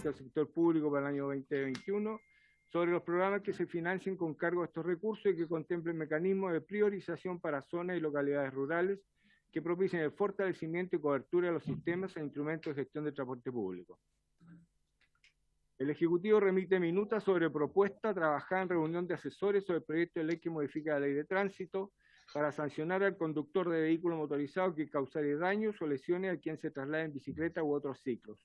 al sector público para el año 2021, sobre los programas que se financien con cargo a estos recursos y que contemplen mecanismos de priorización para zonas y localidades rurales que propicien el fortalecimiento y cobertura de los sistemas e instrumentos de gestión de transporte público. El Ejecutivo remite minutas sobre propuesta trabajada en reunión de asesores sobre el proyecto de ley que modifica la Ley de Tránsito para sancionar al conductor de vehículo motorizado que causare daños o lesiones a quien se traslade en bicicleta u otros ciclos.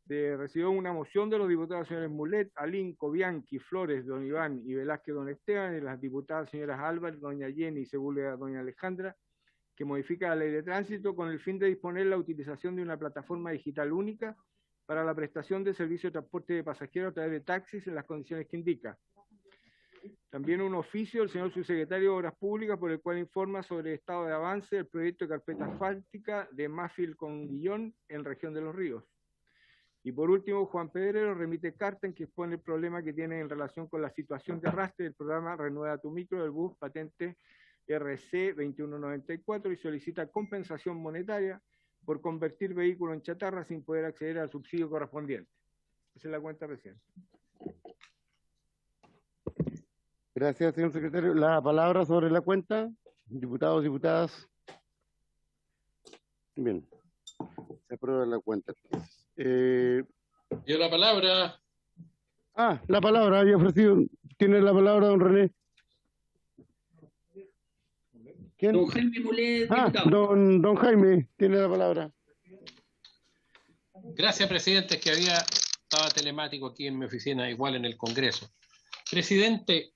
Se recibió una moción de los diputados señores Mulet, Alinco, Bianchi, Flores, don Iván y Velázquez, don Esteban, y las diputadas señoras Álvarez, doña Jenny y Sepúlveda, doña Alejandra, que modifica la Ley de Tránsito con el fin de disponer la utilización de una plataforma digital única para la prestación de servicio de transporte de pasajeros a través de taxis en las condiciones que indica. También un oficio del señor subsecretario de Obras Públicas por el cual informa sobre el estado de avance del proyecto de carpeta asfáltica de Mafil con Guillón en región de Los Ríos. Y por último, Juan Pedrero remite carta en que expone el problema que tiene en relación con la situación de arrastre del programa Renueva tu Micro del bus patente RC 2194 y solicita compensación monetaria por convertir vehículos en chatarra sin poder acceder al subsidio correspondiente. Esa es la cuenta, presidente. Gracias, señor secretario. La palabra sobre la cuenta, diputados, diputadas. Bien, se aprueba la cuenta. Dio la palabra. La palabra había ofrecido. Tiene la palabra don René. ¿Quién? Don Jaime Mulet, diputado. Don Jaime, tiene la palabra. Gracias, presidente, es que estaba telemático aquí en mi oficina, igual en el Congreso. Presidente,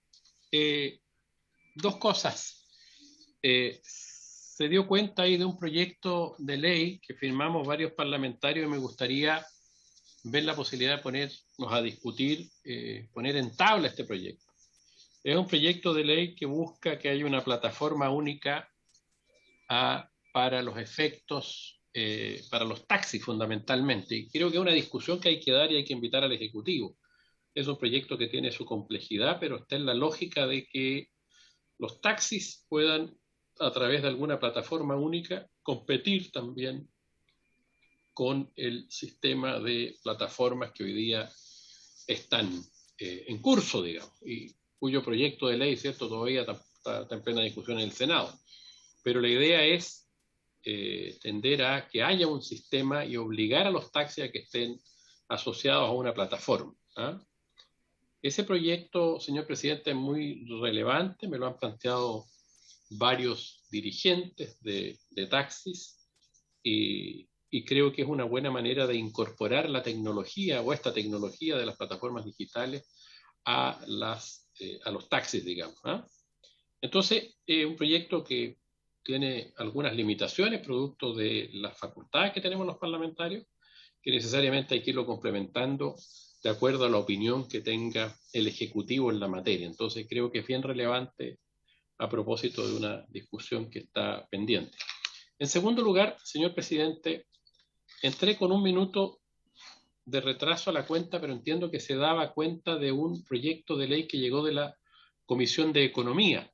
dos cosas. Se dio cuenta ahí de un proyecto de ley que firmamos varios parlamentarios y me gustaría ver la posibilidad de ponernos a discutir, poner en tabla este proyecto. Es un proyecto de ley que busca que haya una plataforma única para los efectos, para los taxis fundamentalmente. Y creo que es una discusión que hay que dar y hay que invitar al Ejecutivo. Es un proyecto que tiene su complejidad, pero está en la lógica de que los taxis puedan, a través de alguna plataforma única, competir también con el sistema de plataformas que hoy día están en curso, digamos, y cuyo proyecto de ley, ¿cierto?, todavía está en plena discusión en el Senado. Pero la idea es tender a que haya un sistema y obligar a los taxis a que estén asociados a una plataforma. Ese proyecto, señor presidente, es muy relevante, me lo han planteado varios dirigentes de taxis y creo que es una buena manera de incorporar la tecnología o esta tecnología de las plataformas digitales a los taxis, digamos. Entonces, un proyecto que tiene algunas limitaciones producto de las facultades que tenemos los parlamentarios, que necesariamente hay que irlo complementando de acuerdo a la opinión que tenga el Ejecutivo en la materia. Entonces creo que es bien relevante a propósito de una discusión que está pendiente. En segundo lugar, señor presidente, entré con un minuto de retraso a la cuenta, pero entiendo que se daba cuenta de un proyecto de ley que llegó de la Comisión de Economía.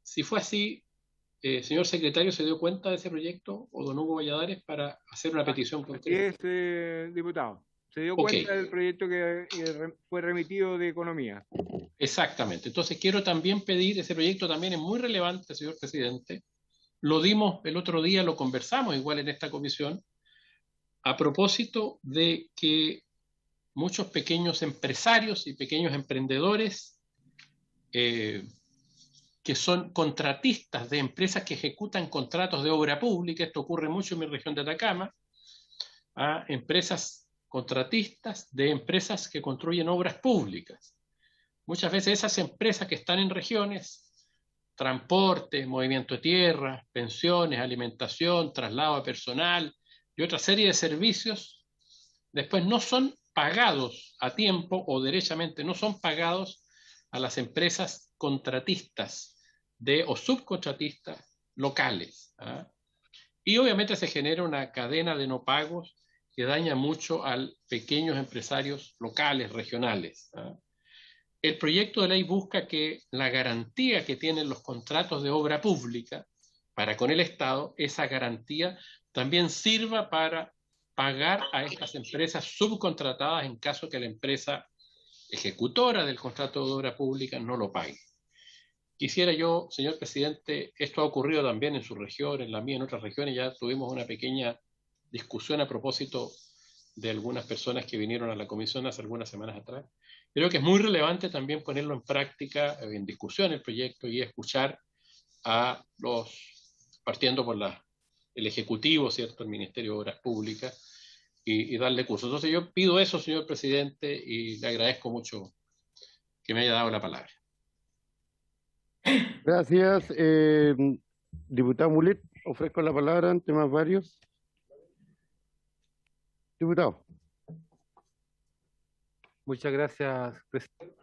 Si fue así, señor secretario, ¿se dio cuenta de ese proyecto o don Hugo Valladares para hacer una petición concreta? Así es, diputado. Se dio cuenta del proyecto que fue remitido de Economía. Exactamente. Entonces quiero también pedir, ese proyecto también es muy relevante, señor presidente. Lo dimos el otro día, lo conversamos igual en esta comisión, a propósito de que muchos pequeños empresarios y pequeños emprendedores que son contratistas de empresas que ejecutan contratos de obra pública, esto ocurre mucho en mi región de Atacama, a empresas contratistas de empresas que construyen obras públicas. Muchas veces esas empresas que están en regiones, transporte, movimiento de tierra, pensiones, alimentación, traslado de personal y otra serie de servicios, después no son pagados a tiempo o derechamente no son pagados a las empresas contratistas o subcontratistas locales. Y obviamente se genera una cadena de no pagos que daña mucho a pequeños empresarios locales, regionales. El proyecto de ley busca que la garantía que tienen los contratos de obra pública para con el Estado, esa garantía también sirva para pagar a estas empresas subcontratadas en caso que la empresa ejecutora del contrato de obra pública no lo pague. Quisiera yo, señor presidente, esto ha ocurrido también en su región, en la mía, en otras regiones, ya tuvimos una pequeña discusión a propósito de algunas personas que vinieron a la comisión hace algunas semanas atrás. Creo que es muy relevante también ponerlo en práctica, en discusión el proyecto y escuchar a partiendo por el Ejecutivo, ¿cierto?, el Ministerio de Obras Públicas, y darle curso. Entonces yo pido eso, señor presidente, y le agradezco mucho que me haya dado la palabra. Gracias, diputado Mulet. Ofrezco la palabra ante más varios. Diputado. Muchas gracias, presidente.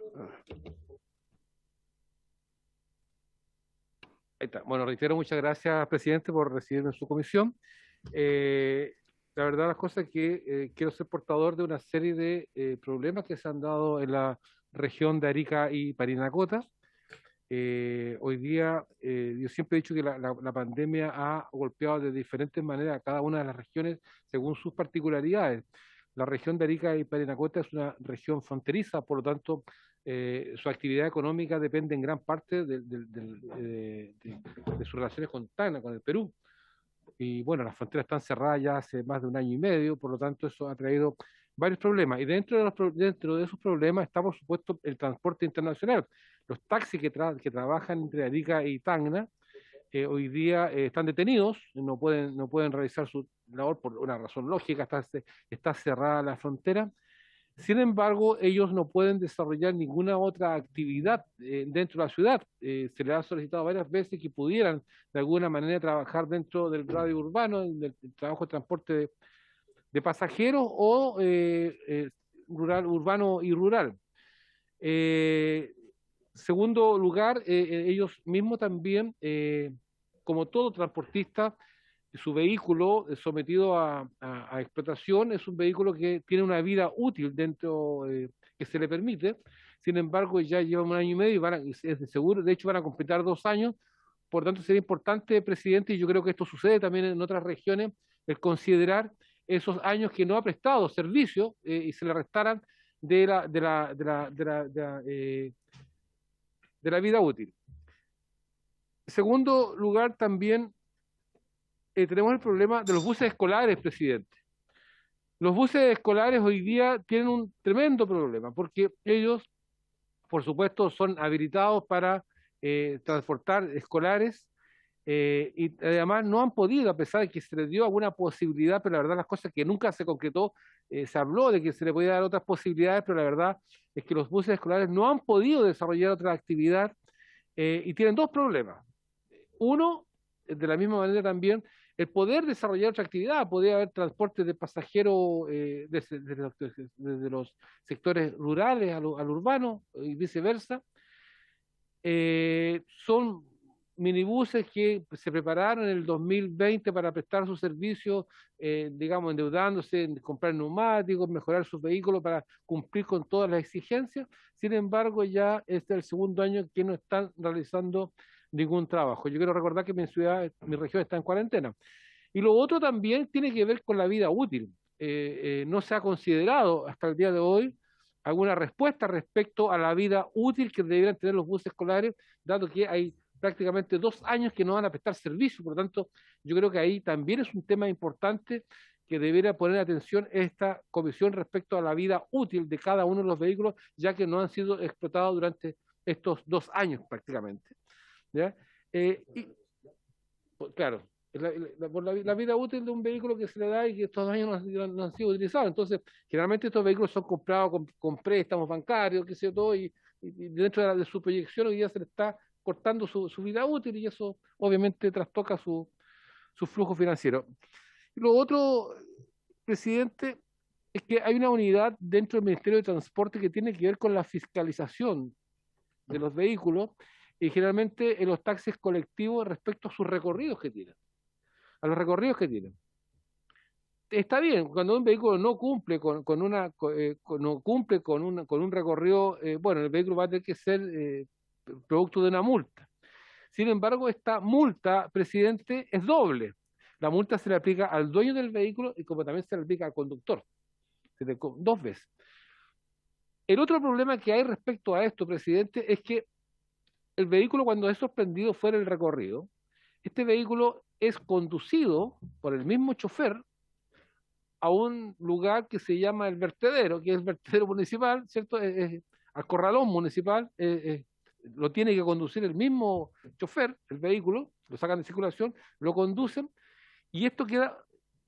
Ahí está. Bueno, reitero, muchas gracias, presidente, por recibirme en su comisión. La verdad, las cosas es que quiero ser portador de una serie de problemas que se han dado en la región de Arica y Parinacota. Hoy día, yo siempre he dicho que la pandemia ha golpeado de diferentes maneras a cada una de las regiones según sus particularidades. La región de Arica y Parinacota es una región fronteriza, por lo tanto, su actividad económica depende en gran parte de sus relaciones con Tacna, con el Perú. Y bueno, las fronteras están cerradas ya hace más de un año y medio, por lo tanto eso ha traído varios problemas. Y dentro de esos problemas está, por supuesto, el transporte internacional. Los taxis que trabajan entre Arica y Tacna hoy día están detenidos, no pueden realizar su labor por una razón lógica, está cerrada la frontera. Sin embargo, ellos no pueden desarrollar ninguna otra actividad dentro de la ciudad. Se les ha solicitado varias veces que pudieran de alguna manera trabajar dentro del radio urbano, del trabajo de transporte de pasajeros o urbano y rural. Segundo lugar, ellos mismos también, como todo transportista, su vehículo sometido a explotación es un vehículo que tiene una vida útil dentro que se le permite. Sin embargo, ya llevan un año y medio y es de seguro, de hecho van a completar 2 años. Por tanto, sería importante, presidente, y yo creo que esto sucede también en otras regiones, el considerar esos años que no ha prestado servicio y se le restaran de la vida útil. En segundo lugar, también tenemos el problema de los buses escolares, presidente. Los buses escolares hoy día tienen un tremendo problema porque ellos, por supuesto, son habilitados para transportar escolares y además no han podido, a pesar de que se les dio alguna posibilidad, pero la verdad las cosas que nunca se concretó, se habló de que se le podía dar otras posibilidades, pero la verdad es que los buses escolares no han podido desarrollar otra actividad y tienen 2 problemas. Uno, de la misma manera también, el poder desarrollar otra actividad, podría haber transporte de pasajeros desde los sectores rurales al urbano y viceversa. Son minibuses que se prepararon en el 2020 para prestar sus servicios, digamos, endeudándose en comprar neumáticos, mejorar sus vehículos para cumplir con todas las exigencias. Sin embargo, ya este es el segundo año que no están realizando ningún trabajo. Yo quiero recordar que mi región está en cuarentena. Y lo otro también tiene que ver con la vida útil. No se ha considerado hasta el día de hoy alguna respuesta respecto a la vida útil que deberían tener los buses escolares, dado que hay prácticamente 2 años que no van a prestar servicio. Por lo tanto, yo creo que ahí también es un tema importante que debería poner atención esta comisión respecto a la vida útil de cada uno de los vehículos, ya que no han sido explotados durante estos 2 años prácticamente. ¿Ya? Claro, por la vida útil de un vehículo que se le da y que estos años no han sido utilizados. Entonces, generalmente estos vehículos son comprados con préstamos bancarios, qué sé yo, todo, y dentro de su proyección hoy día se le está cortando su vida útil y eso obviamente trastoca su flujo financiero. Y lo otro, presidente, es que hay una unidad dentro del Ministerio de Transporte que tiene que ver con la fiscalización de los vehículos y generalmente en los taxis colectivos respecto a sus recorridos que tienen, a los recorridos que tienen. Está bien, cuando un vehículo no cumple con un recorrido, bueno, el vehículo va a tener que ser producto de una multa. Sin embargo, esta multa, presidente, es doble. la multa se le aplica al dueño del vehículo y como también se le aplica al conductor, dos veces. El otro problema que hay respecto a esto, presidente, es que el vehículo cuando es sorprendido fuera del recorrido, este vehículo es conducido por el mismo chofer a un lugar que se llama el vertedero, que es el vertedero municipal, ¿cierto? Al corralón municipal, lo tiene que conducir el mismo chofer, el vehículo, lo sacan de circulación, lo conducen, y esto queda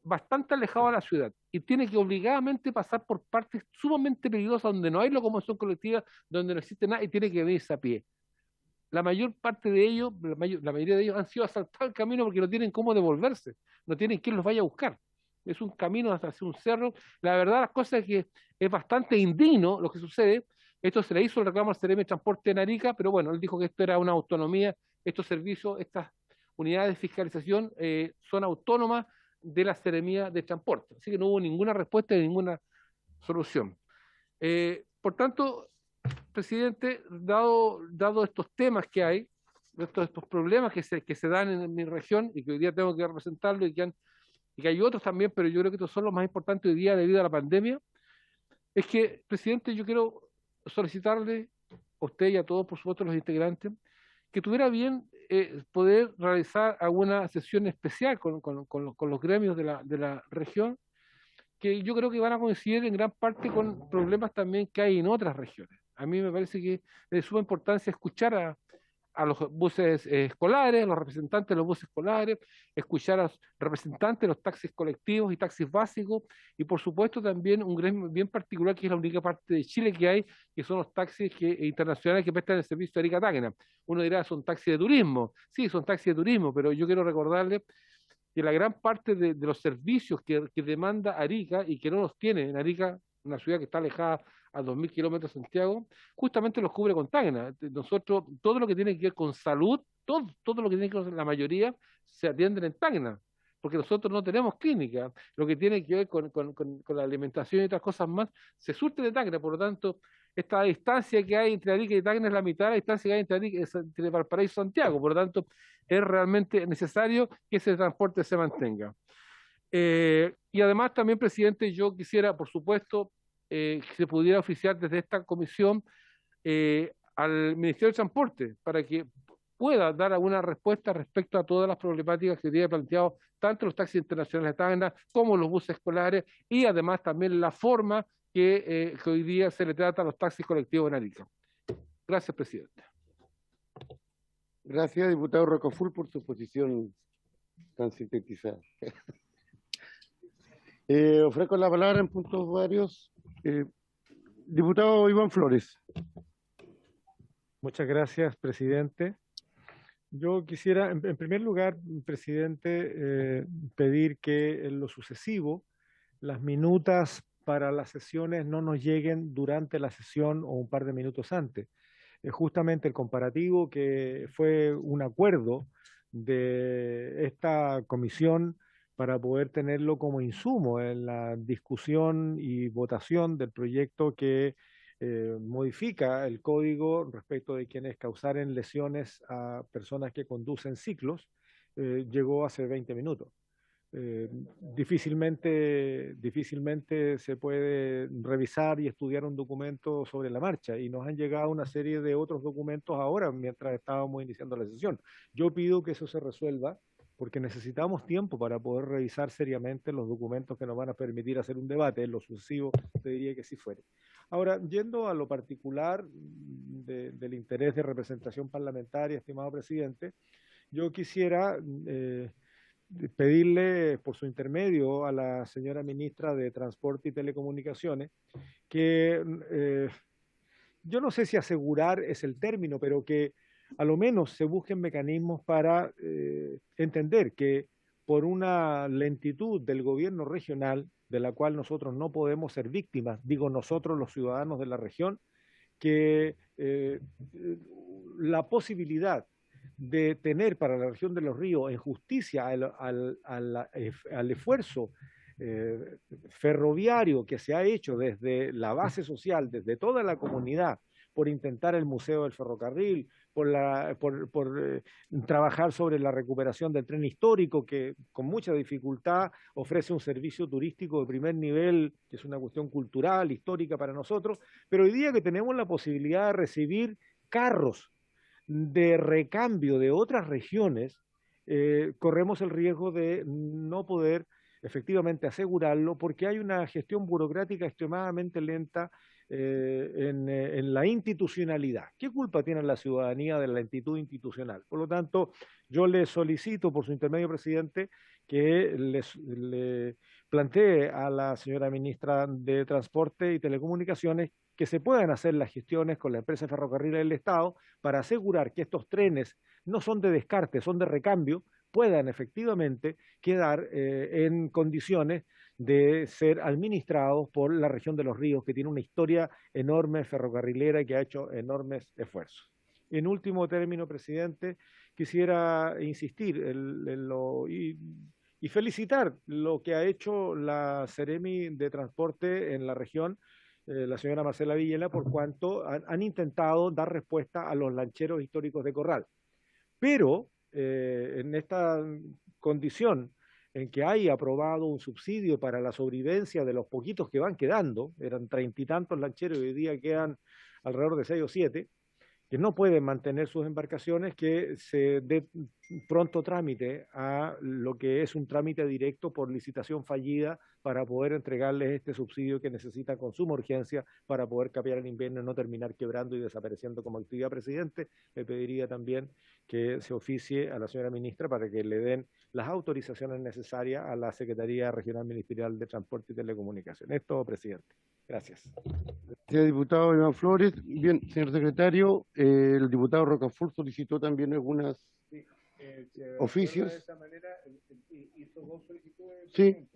bastante alejado de la ciudad, y tiene que obligadamente pasar por partes sumamente peligrosas, donde no hay locomoción colectiva, donde no existe nada, y tiene que venirse a pie. La mayor parte de ellos, la mayoría de ellos han sido asaltados el camino porque no tienen cómo devolverse, no tienen quien los vaya a buscar. Es un camino hasta hacia un cerro. La verdad, las cosas es que es bastante indigno lo que sucede. Esto se le hizo el reclamo al CRM de Transporte en Arica, pero bueno, él dijo que esto era una autonomía, estos servicios, estas unidades de fiscalización son autónomas de la Seremía de Transporte. Así que no hubo ninguna respuesta ni ninguna solución. Por tanto, presidente, dado estos temas que hay, estos problemas que se dan en mi región y que hoy día tengo que representarlo y que hay otros también, pero yo creo que estos son los más importantes hoy día debido a la pandemia, es que, presidente, yo quiero solicitarle a usted y a todos, por supuesto, los integrantes, que tuviera bien poder realizar alguna sesión especial con los gremios de la región, que yo creo que van a coincidir en gran parte con problemas también que hay en otras regiones. A mí me parece que es de suma importancia escuchar a los buses escolares, a los representantes de los buses escolares, escuchar a los representantes de los taxis colectivos y taxis básicos, y por supuesto también un gremio bien particular que es la única parte de Chile que hay, que son los taxis internacionales que prestan el servicio de Arica-Tacna. Uno dirá, son taxis de turismo. Sí, son taxis de turismo, pero yo quiero recordarles que la gran parte de los servicios que demanda Arica y que no los tiene en Arica, una ciudad que está alejada a 2.000 kilómetros de Santiago, justamente los cubre con Tacna. Nosotros, todo lo que tiene que ver con salud, todo lo que tiene que ver con la mayoría, se atienden en Tacna, porque nosotros no tenemos clínica. Lo que tiene que ver con la alimentación y otras cosas más, se surte de Tacna. Por lo tanto, esta distancia que hay entre Arica y Tacna es la mitad de la distancia que hay entre Valparaíso y Santiago. Por lo tanto, es realmente necesario que ese transporte se mantenga. Y además también, presidente, yo quisiera, por supuesto, que se pudiera oficiar desde esta comisión al Ministerio de Transporte para que pueda dar alguna respuesta respecto a todas las problemáticas que tiene planteado tanto los taxis internacionales de Tacna como los buses escolares y además también la forma que hoy día se le trata a los taxis colectivos en Arica. Gracias, presidente. Gracias, diputado Rocafull, por su posición tan sintetizada. Ofrezco la palabra en puntos varios. Diputado Iván Flores. Muchas gracias, presidente. Yo quisiera, en primer lugar, presidente, pedir que en lo sucesivo las minutas para las sesiones no nos lleguen durante la sesión o un par de minutos antes. Justamente el comparativo que fue un acuerdo de esta comisión para poder tenerlo como insumo en la discusión y votación del proyecto que modifica el código respecto de quienes causaren lesiones a personas que conducen ciclos, llegó hace 20 minutos. Difícilmente se puede revisar y estudiar un documento sobre la marcha y nos han llegado una serie de otros documentos ahora mientras estábamos iniciando la sesión. Yo pido que eso se resuelva porque necesitamos tiempo para poder revisar seriamente los documentos que nos van a permitir hacer un debate. En lo sucesivo te diría que sí fuere. Ahora, yendo a lo particular del interés de representación parlamentaria, estimado presidente, yo quisiera pedirle por su intermedio a la señora ministra de Transporte y Telecomunicaciones que yo no sé si asegurar es el término, pero que a lo menos se busquen mecanismos para entender que por una lentitud del gobierno regional, de la cual nosotros no podemos ser víctimas, digo nosotros los ciudadanos de la región, que la posibilidad de tener para la región de Los Ríos en justicia al esfuerzo ferroviario que se ha hecho desde la base social, desde toda la comunidad, por intentar el Museo del Ferrocarril, por trabajar sobre la recuperación del tren histórico, que con mucha dificultad ofrece un servicio turístico de primer nivel, que es una cuestión cultural, histórica para nosotros, pero hoy día que tenemos la posibilidad de recibir carros de recambio de otras regiones, corremos el riesgo de no poder efectivamente asegurarlo porque hay una gestión burocrática extremadamente lenta en la institucionalidad. ¿Qué culpa tiene la ciudadanía de la lentitud institucional? Por lo tanto, yo le solicito, por su intermedio, presidente, que le plantee a la señora ministra de Transporte y Telecomunicaciones que se puedan hacer las gestiones con la empresa ferrocarril del Estado para asegurar que estos trenes no son de descarte, son de recambio, puedan efectivamente quedar en condiciones de ser administrados por la región de Los Ríos, que tiene una historia enorme ferrocarrilera y que ha hecho enormes esfuerzos. En último término, presidente, quisiera insistir y felicitar lo que ha hecho la Seremi de Transporte en la región, la señora Marcela Villela, por cuanto han intentado dar respuesta a los lancheros históricos de Corral. Pero en esta condición en que hay aprobado un subsidio para la sobrevivencia de los poquitos que van quedando, eran 30 y tantos lancheros y hoy día quedan alrededor de 6 o 7, que no pueden mantener sus embarcaciones, que se dé pronto trámite a lo que es un trámite directo por licitación fallida para poder entregarles este subsidio que necesitan con suma urgencia para poder capear el invierno y no terminar quebrando y desapareciendo como actividad. Presidente, le pediría también que se oficie a la señora ministra para que le den las autorizaciones necesarias a la Secretaría Regional Ministerial de Transporte y Telecomunicaciones. Es todo, presidente. Gracias. Gracias, diputado Iván Flores. Bien, señor secretario, el diputado Rocafort solicitó también algunos oficios. De esa manera, hizo 2 solicitudes. Sí,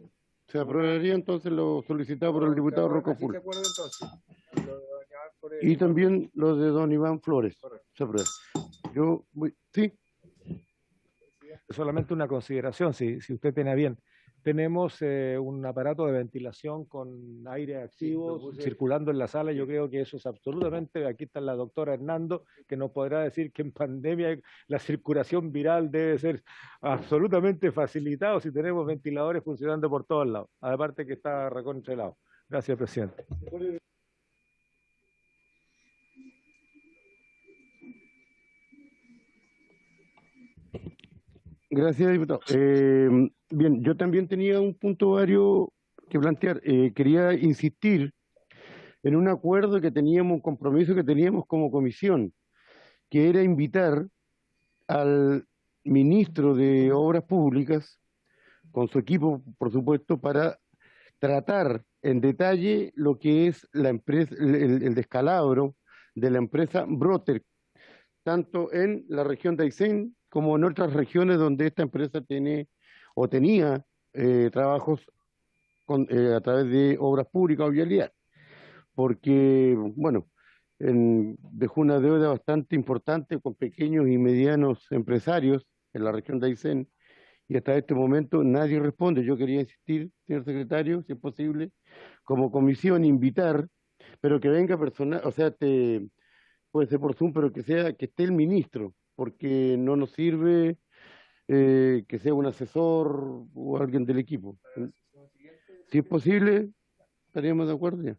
se aprobaría entonces lo solicitado por el diputado Rocafort. ¿Se acuerda entonces? Y también lo de don Iván Flores. Correcto. Se aprueba. Yo voy, sí. Solamente una consideración, si usted tiene a bien. Tenemos un aparato de ventilación con aire activo circulando en la sala. Yo creo que eso es absolutamente, aquí está la doctora Hernando, que nos podrá decir que en pandemia la circulación viral debe ser absolutamente facilitada si tenemos ventiladores funcionando por todos lados. Aparte que está recontrelado. Gracias, presidente. Gracias, diputado. Bien, yo también tenía un punto varios que plantear. Quería insistir en un acuerdo que teníamos, un compromiso que teníamos como comisión, que era invitar al ministro de Obras Públicas, con su equipo, por supuesto, para tratar en detalle lo que es la empresa, el descalabro de la empresa Broter, tanto en la región de Aysén como en otras regiones donde esta empresa tiene o tenía trabajos a través de obras públicas o vialidad, porque, bueno, dejó una deuda bastante importante con pequeños y medianos empresarios en la región de Aysén, y hasta este momento nadie responde. Yo quería insistir, señor secretario, si es posible, como comisión, invitar, pero que venga personal, o sea, puede ser por Zoom, pero que esté el ministro, porque no nos sirve que sea un asesor o alguien del equipo. Si es posible, estaríamos de acuerdo ya.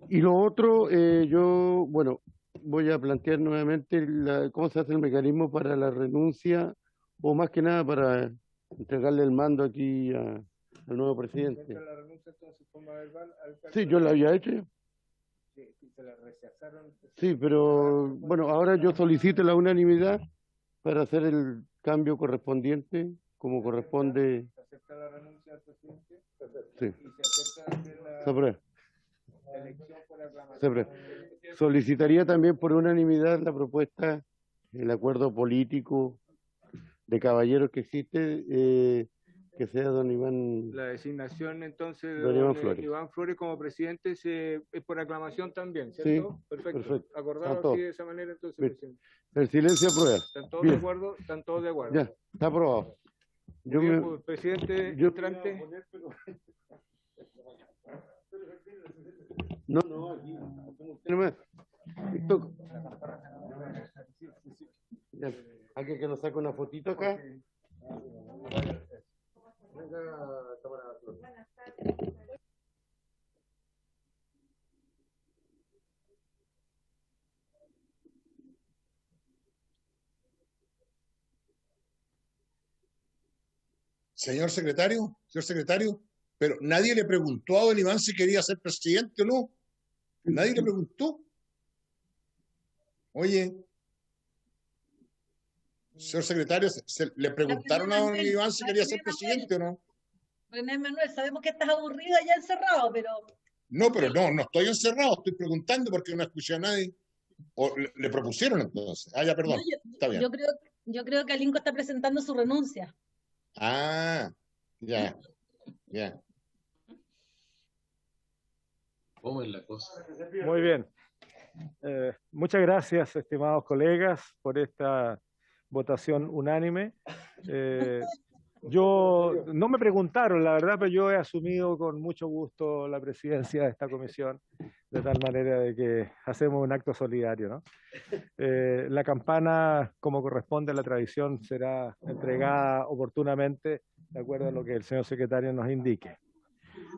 Y lo otro, yo, bueno, voy a plantear nuevamente cómo se hace el mecanismo para la renuncia, o más que nada para entregarle el mando aquí al nuevo presidente. ¿La renuncia entonces forma verbal? Sí, yo la había hecho ya. Se la rechazaron. Sí, pero bueno, ahora yo solicito la unanimidad para hacer el cambio correspondiente, como corresponde. ¿Se acepta la renuncia del presidente? Sí. ¿Y se acepta la elección por aclamación? Solicitaría también por unanimidad la propuesta, el acuerdo político de caballeros que existe, que sea don Iván. La designación entonces de don Iván Flores como presidente es por aclamación también, ¿cierto? Sí, perfecto. Acordado así de esa manera entonces, presidente. El silencio aprueba. ¿Están todos de acuerdo? Están todos de acuerdo. Ya, está aprobado. Pues, presidente, entrante. No, aquí. Listo. Ya, ¿alguien que nos saque una fotito acá? Señor secretario, pero nadie le preguntó a don Iván si quería ser presidente o no. Nadie le preguntó. Oye, señor secretario, ¿le preguntaron a don Iván si quería ser presidente o no? René Manuel, sabemos que estás aburrido allá encerrado, pero... No, pero no estoy encerrado, estoy preguntando porque no escuché a nadie. ¿O le propusieron entonces? Ah, ya, perdón, está bien. Yo creo que Alinco está presentando su renuncia. Ah, ya. ¿Cómo es la cosa? Muy bien. Muchas gracias, estimados colegas, por esta votación unánime. Yo no me preguntaron, la verdad, pero yo he asumido con mucho gusto la presidencia de esta comisión, de tal manera de que hacemos un acto solidario, ¿no? La campana, como corresponde a la tradición, será entregada oportunamente, de acuerdo a lo que el señor secretario nos indique.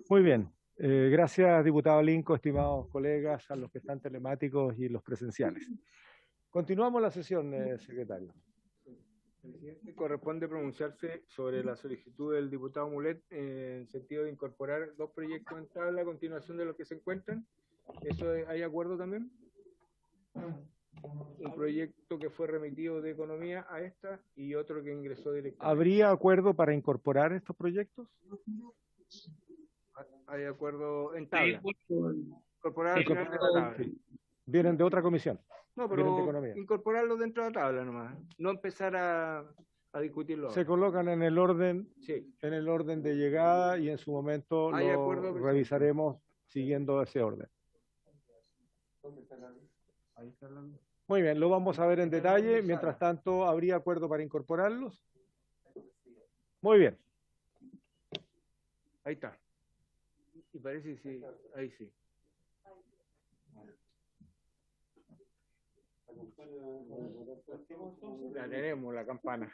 Muy bien. Gracias, diputado Linco, estimados colegas, a los que están telemáticos y los presenciales. Continuamos la sesión, secretario. Presidente, corresponde pronunciarse sobre la solicitud del diputado Mulet en el sentido de incorporar dos proyectos en tabla a continuación de los que se encuentran. ¿Hay acuerdo también? Un proyecto que fue remitido de Economía a esta y otro que ingresó directamente. ¿Habría acuerdo para incorporar estos proyectos? Hay acuerdo en tabla. Incorporar Sí, al final de la tabla. Vienen de otra comisión. No, Vienen de pero Economía. incorporarlo dentro de la tabla nomás. No empezar a discutirlo. Se colocan en el orden, Sí. en el orden de llegada y en su momento ¿Hay lo acuerdo, presidente? revisaremos siguiendo ese orden. Muy bien, lo vamos a ver en detalle. Mientras tanto, ¿habría acuerdo para incorporarlos? Muy bien. Ahí está. Y parece que sí, ahí sí. La tenemos, la campana.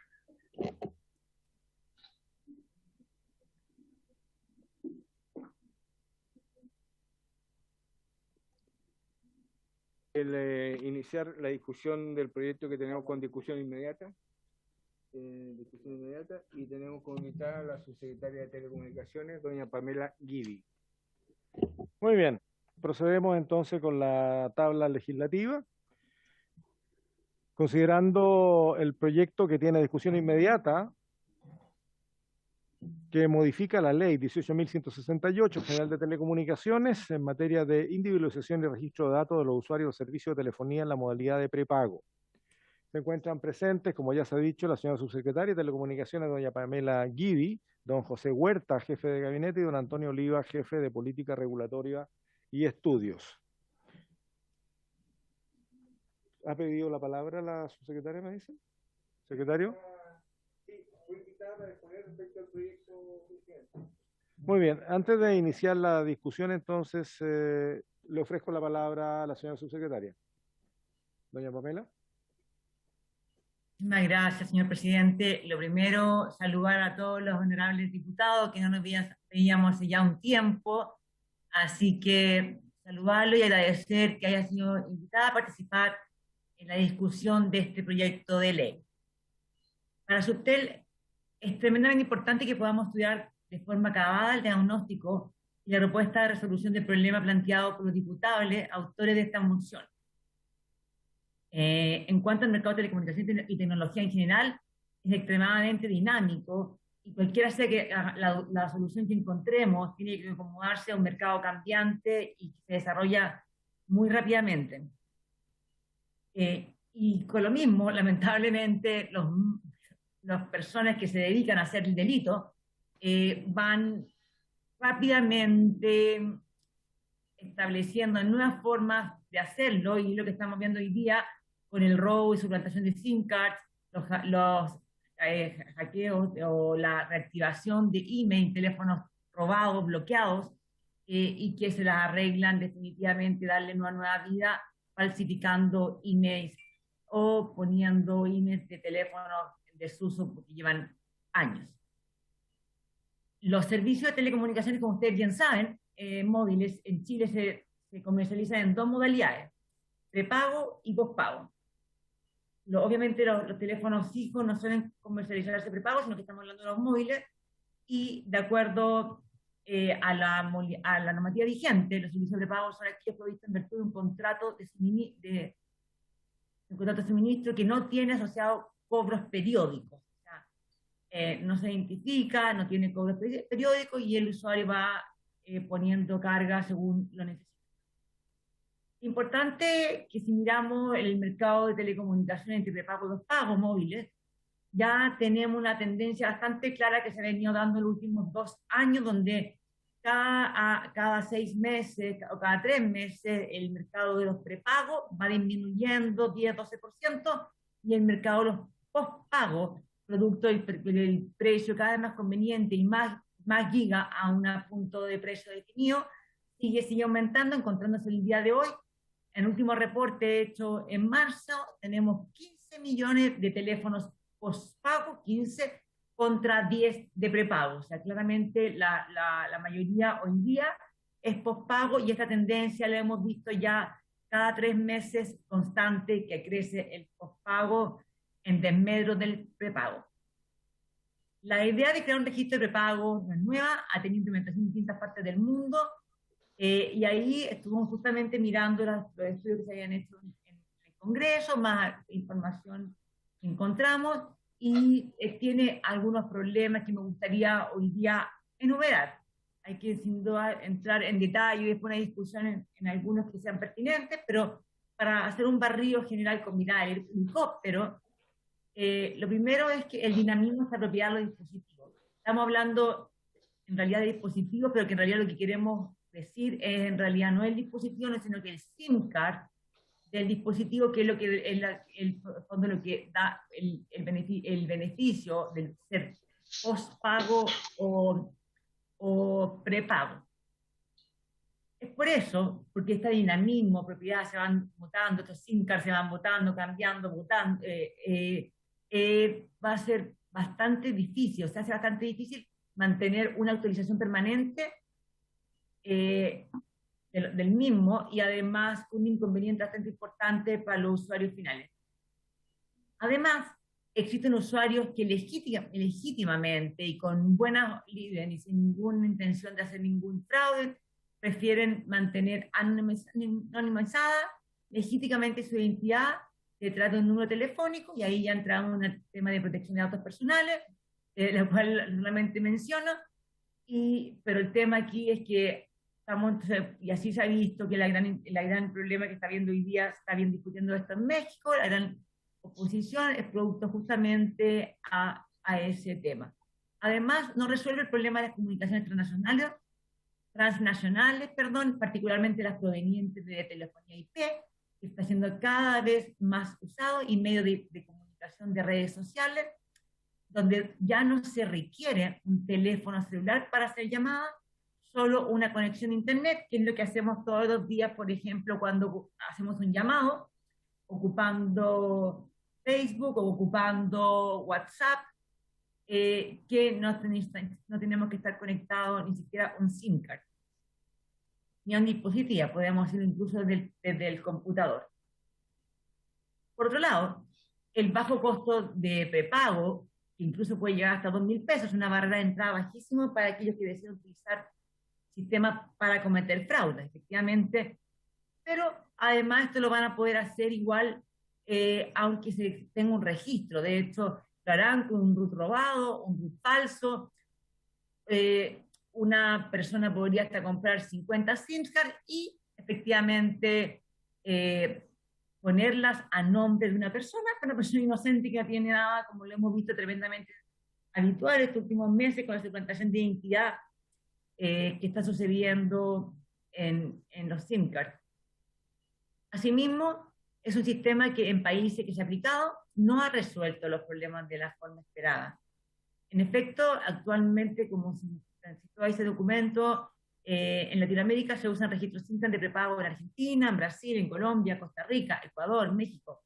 Iniciar la discusión del proyecto que tenemos con discusión inmediata. Y tenemos como invitada a la subsecretaria de Telecomunicaciones, doña Pamela Guidi. Muy bien. Procedemos entonces con la tabla legislativa. Considerando el proyecto que tiene discusión inmediata, que modifica la ley 18.168 General de Telecomunicaciones en materia de individualización y registro de datos de los usuarios de servicios de telefonía en la modalidad de prepago. Se encuentran presentes, como ya se ha dicho, la señora subsecretaria de Telecomunicaciones, doña Pamela Guidi, don José Huerta, jefe de gabinete, y don Antonio Oliva, jefe de política regulatoria y estudios. ¿Ha pedido la palabra la subsecretaria, me dice? ¿Secretario? Sí, fue invitada para exponer respecto al proyecto. Muy bien, antes de iniciar la discusión, entonces, le ofrezco la palabra a la señora subsecretaria. Doña Pamela. Muchas gracias, señor presidente. Lo primero, saludar a todos los honorables diputados que no nos veíamos hace ya un tiempo, así que saludarlo y agradecer que haya sido invitada a participar en la discusión de este proyecto de ley. Para Subtel es tremendamente importante que podamos estudiar de forma acabada el diagnóstico y la propuesta de resolución del problema planteado por los diputados autores de esta moción. En cuanto al mercado de telecomunicación y tecnología en general, es extremadamente dinámico y cualquiera sea que la solución que encontremos tiene que acomodarse a un mercado cambiante y que se desarrolla muy rápidamente. Y con lo mismo, lamentablemente, las personas que se dedican a hacer el delito van rápidamente estableciendo nuevas formas de hacerlo, y lo que estamos viendo hoy día con el robo y suplantación de SIM cards, los hackeos o la reactivación de email, teléfonos robados, bloqueados, y que se las arreglan definitivamente, darle una nueva vida falsificando emails o poniendo emails de teléfono en desuso porque llevan años. Los servicios de telecomunicaciones, como ustedes bien saben, móviles, en Chile se comercializan en dos modalidades, prepago y pospago. Obviamente los teléfonos fijos no suelen comercializarse prepago, sino que estamos hablando de los móviles, y de acuerdo a la normativa vigente, los servicios prepago son aquellos provistos en virtud de un contrato de suministro que no tiene asociado cobros periódicos. O sea, no se identifica, no tiene cobros periódicos y el usuario va poniendo carga según lo necesita. Importante que si miramos el mercado de telecomunicaciones entre prepago y los pagos móviles, ya tenemos una tendencia bastante clara que se ha venido dando en los últimos 2 años, donde cada 6 meses o cada 3 meses el mercado de los prepagos va disminuyendo 10-12% y el mercado de los postpagos, producto del precio cada vez más conveniente y más giga a un punto de precio definido, sigue aumentando, encontrándose el día de hoy. En el último reporte hecho en marzo, tenemos 15 millones de teléfonos postpago, 15 contra 10 de prepago. O sea, claramente la mayoría hoy día es postpago y esta tendencia la hemos visto ya cada 3 meses constante, que crece el postpago en desmedro del prepago. La idea de crear un registro de prepago no es nueva, ha tenido implementación en distintas partes del mundo. Y ahí estuvimos justamente mirando los estudios que se habían hecho en el Congreso, más información que encontramos, y tiene algunos problemas que me gustaría hoy día enumerar. Hay que sin duda entrar en detalle y después una discusión en algunos que sean pertinentes, pero para hacer un barrido general con mirada del helicóptero, lo primero es que el dinamismo está apropiado de los dispositivos. Estamos hablando en realidad de dispositivos, pero que en realidad lo que queremos decir es en realidad no el dispositivo, no, sino que el SIM card del dispositivo, que es lo que fondo lo que da el beneficio del ser postpago o prepago. Es por eso, porque este dinamismo, propiedades se van votando, estos SIM cards se van votando, cambiando, votando, va a ser bastante difícil, o sea, hace bastante difícil mantener una actualización permanente del mismo, y además un inconveniente bastante importante para los usuarios finales. Además, existen usuarios que legítimamente y con buenas líderes y sin ninguna intención de hacer ningún fraude, prefieren mantener anonimizada legítimamente su identidad detrás de un número telefónico, y ahí ya entramos en el tema de protección de datos personales, lo cual realmente menciono, pero el tema aquí es que y así se ha visto que la gran problema que está habiendo hoy día, está bien discutiendo esto en México, la gran oposición es producto justamente a ese tema. Además, no resuelve el problema de las comunicaciones transnacionales, particularmente las provenientes de telefonía IP, que está siendo cada vez más usado, y medio de comunicación de redes sociales, donde ya no se requiere un teléfono celular para hacer llamadas, solo una conexión a internet, que es lo que hacemos todos los días, por ejemplo, cuando hacemos un llamado, ocupando Facebook o ocupando WhatsApp, que no tenemos que estar conectados ni siquiera a un SIM card, ni a un dispositivo, podemos hacerlo incluso desde el computador. Por otro lado, el bajo costo de prepago, que incluso puede llegar hasta 2.000 pesos, una barrera de entrada bajísima para aquellos que deciden utilizar sistemas para cometer fraude, efectivamente, pero además esto lo van a poder hacer igual aunque se tenga un registro. De hecho, lo harán con un root robado, un root falso. Una persona podría hasta comprar 50 SIM cards y efectivamente ponerlas a nombre de una persona inocente que no tiene nada, como lo hemos visto tremendamente habitual estos últimos meses con la suplantación de identidad que está sucediendo en los SIM cards. Asimismo, es un sistema que en países que se ha aplicado no ha resuelto los problemas de la forma esperada. En efecto, actualmente, como se citó ese documento, En Latinoamérica se usan registros SINCAN de prepago en Argentina, en Brasil, en Colombia, Costa Rica, Ecuador, México,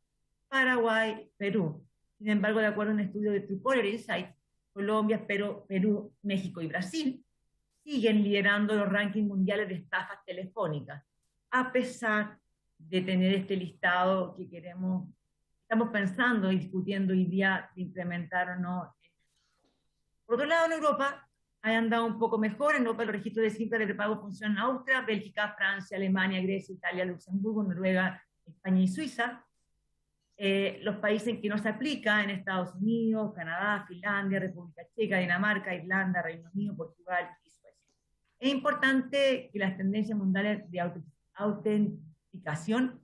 Paraguay, Perú. Sin embargo, de acuerdo a un estudio de Truecaller Insights, Colombia, Perú, México y Brasil siguen liderando los rankings mundiales de estafas telefónicas, a pesar de tener este listado que estamos pensando y discutiendo hoy día de implementar o no. Por otro lado, en Europa ha andado un poco mejor. En Europa los registros de SINCAN de prepago funcionan en Austria, Bélgica, Francia, Alemania, Grecia, Italia, Luxemburgo, Noruega, España y Suiza. Los países en que no se aplica, en Estados Unidos, Canadá, Finlandia, República Checa, Dinamarca, Irlanda, Reino Unido, Portugal y Suecia. Es importante que las tendencias mundiales de autenticación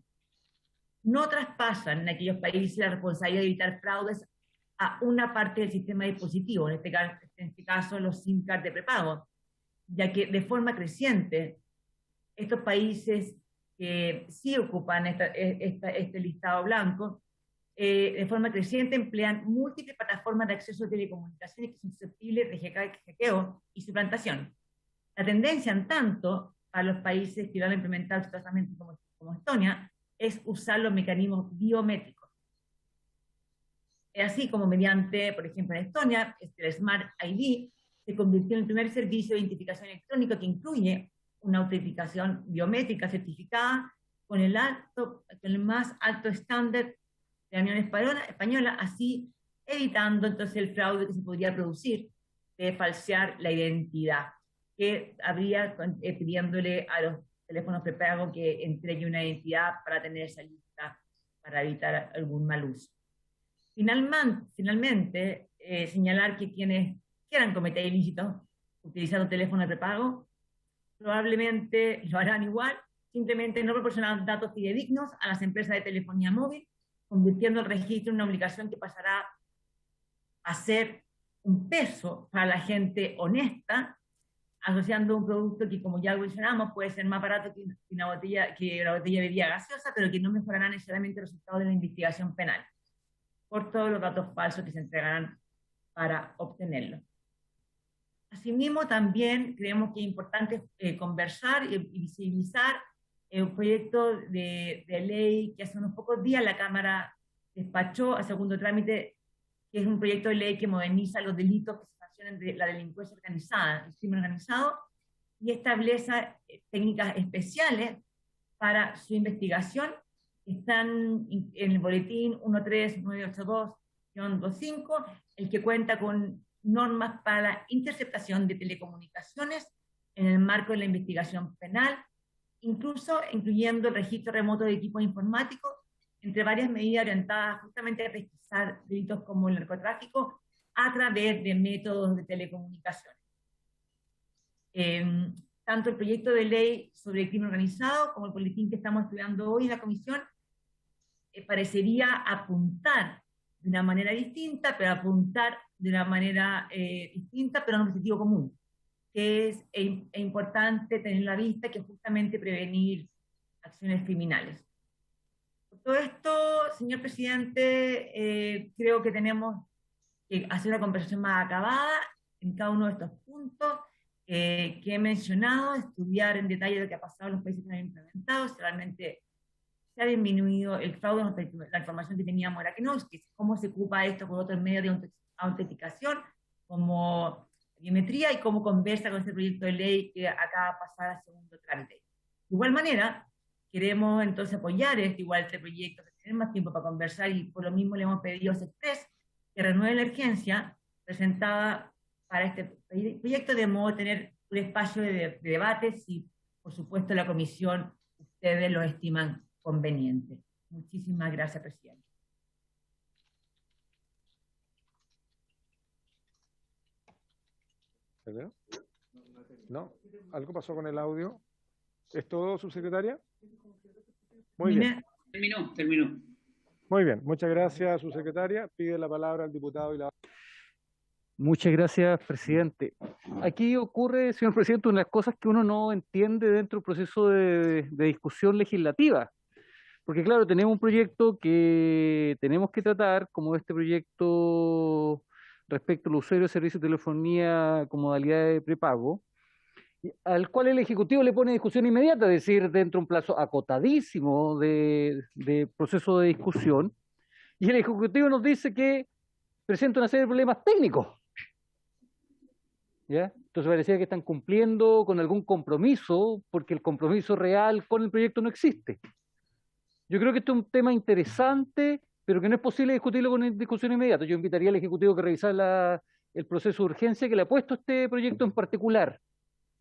no traspasan en aquellos países la responsabilidad de evitar fraudes a una parte del sistema dispositivo, en este caso los SIM cards de prepago, ya que de forma creciente estos países que sí ocupan este listado blanco, de forma creciente emplean múltiples plataformas de acceso a telecomunicaciones que son susceptibles de hackeo y suplantación. La tendencia, en tanto, para los países que lo han implementado supuestamente como Estonia, es usar los mecanismos biométricos. Así como mediante, por ejemplo, en Estonia, el Smart ID se convirtió en el primer servicio de identificación electrónica que incluye una autenticación biométrica certificada con el más alto estándar de la Unión Española, así evitando entonces el fraude que se podría producir de falsear la identidad, que habría pidiéndole a los teléfonos prepago que entregue una identidad para tener esa lista, para evitar algún mal uso. Finalmente, señalar que quienes quieran cometer ilícitos utilizando teléfono de prepago probablemente lo harán igual, simplemente no proporcionan datos fidedignos a las empresas de telefonía móvil, convirtiendo el registro en una obligación que pasará a ser un peso para la gente honesta, asociando un producto que, como ya mencionamos, puede ser más barato que la botella de bebida gaseosa, pero que no mejorará necesariamente el resultado de la investigación penal, por todos los datos falsos que se entregarán para obtenerlo. Asimismo, también creemos que es importante conversar y visibilizar un proyecto de ley que hace unos pocos días la Cámara despachó a segundo trámite, que es un proyecto de ley que moderniza los delitos que se sancionan de la delincuencia organizada, el crimen organizado, y establece técnicas especiales para su investigación. Están en el boletín 13982-25, el que cuenta con normas para la interceptación de telecomunicaciones en el marco de la investigación penal, incluyendo el registro remoto de equipos informáticos, entre varias medidas orientadas justamente a pesquisar delitos como el narcotráfico a través de métodos de telecomunicaciones. Tanto el proyecto de ley sobre el crimen organizado como el boletín que estamos estudiando hoy en la comisión parecería apuntar de una manera distinta, pero apuntar de una manera distinta, pero en un objetivo común, que es importante tener a la vista, que es justamente prevenir acciones criminales. Por todo esto, señor presidente, creo que tenemos que hacer una conversación más acabada en cada uno de estos puntos que he mencionado, estudiar en detalle lo que ha pasado en los países que han implementado, si realmente se ha disminuido el fraude, la información que teníamos era que no, cómo se ocupa esto con otros medios de autenticación, como biometría, y cómo conversa con este proyecto de ley que acaba de pasar a segundo trámite. De igual manera, queremos entonces apoyar este proyecto, tener más tiempo para conversar, y por lo mismo le hemos pedido a CESPRES que renueve la urgencia presentada para este proyecto, de modo de tener un espacio de debate, si por supuesto la comisión ustedes lo estiman conveniente. Muchísimas gracias, presidente. ¿Verdad? ¿No? ¿Algo pasó con el audio? ¿Es todo, subsecretaria? Muy bien. Terminó. Muy bien, muchas gracias, subsecretaria. Pide la palabra al diputado y la... Muchas gracias, presidente. Aquí ocurre, señor presidente, unas cosas que uno no entiende dentro del proceso de discusión legislativa. Porque claro, tenemos un proyecto que tenemos que tratar, como este proyecto respecto al usuario de servicios de telefonía con modalidad de prepago, al cual el Ejecutivo le pone discusión inmediata, es decir, dentro de un plazo acotadísimo de proceso de discusión, y el Ejecutivo nos dice que presenta una serie de problemas técnicos. ¿Ya? Entonces parecía que están cumpliendo con algún compromiso, porque el compromiso real con el proyecto no existe. Yo creo que este es un tema interesante, pero que no es posible discutirlo con discusión inmediata. Yo invitaría al Ejecutivo que revisara el proceso de urgencia que le ha puesto este proyecto en particular,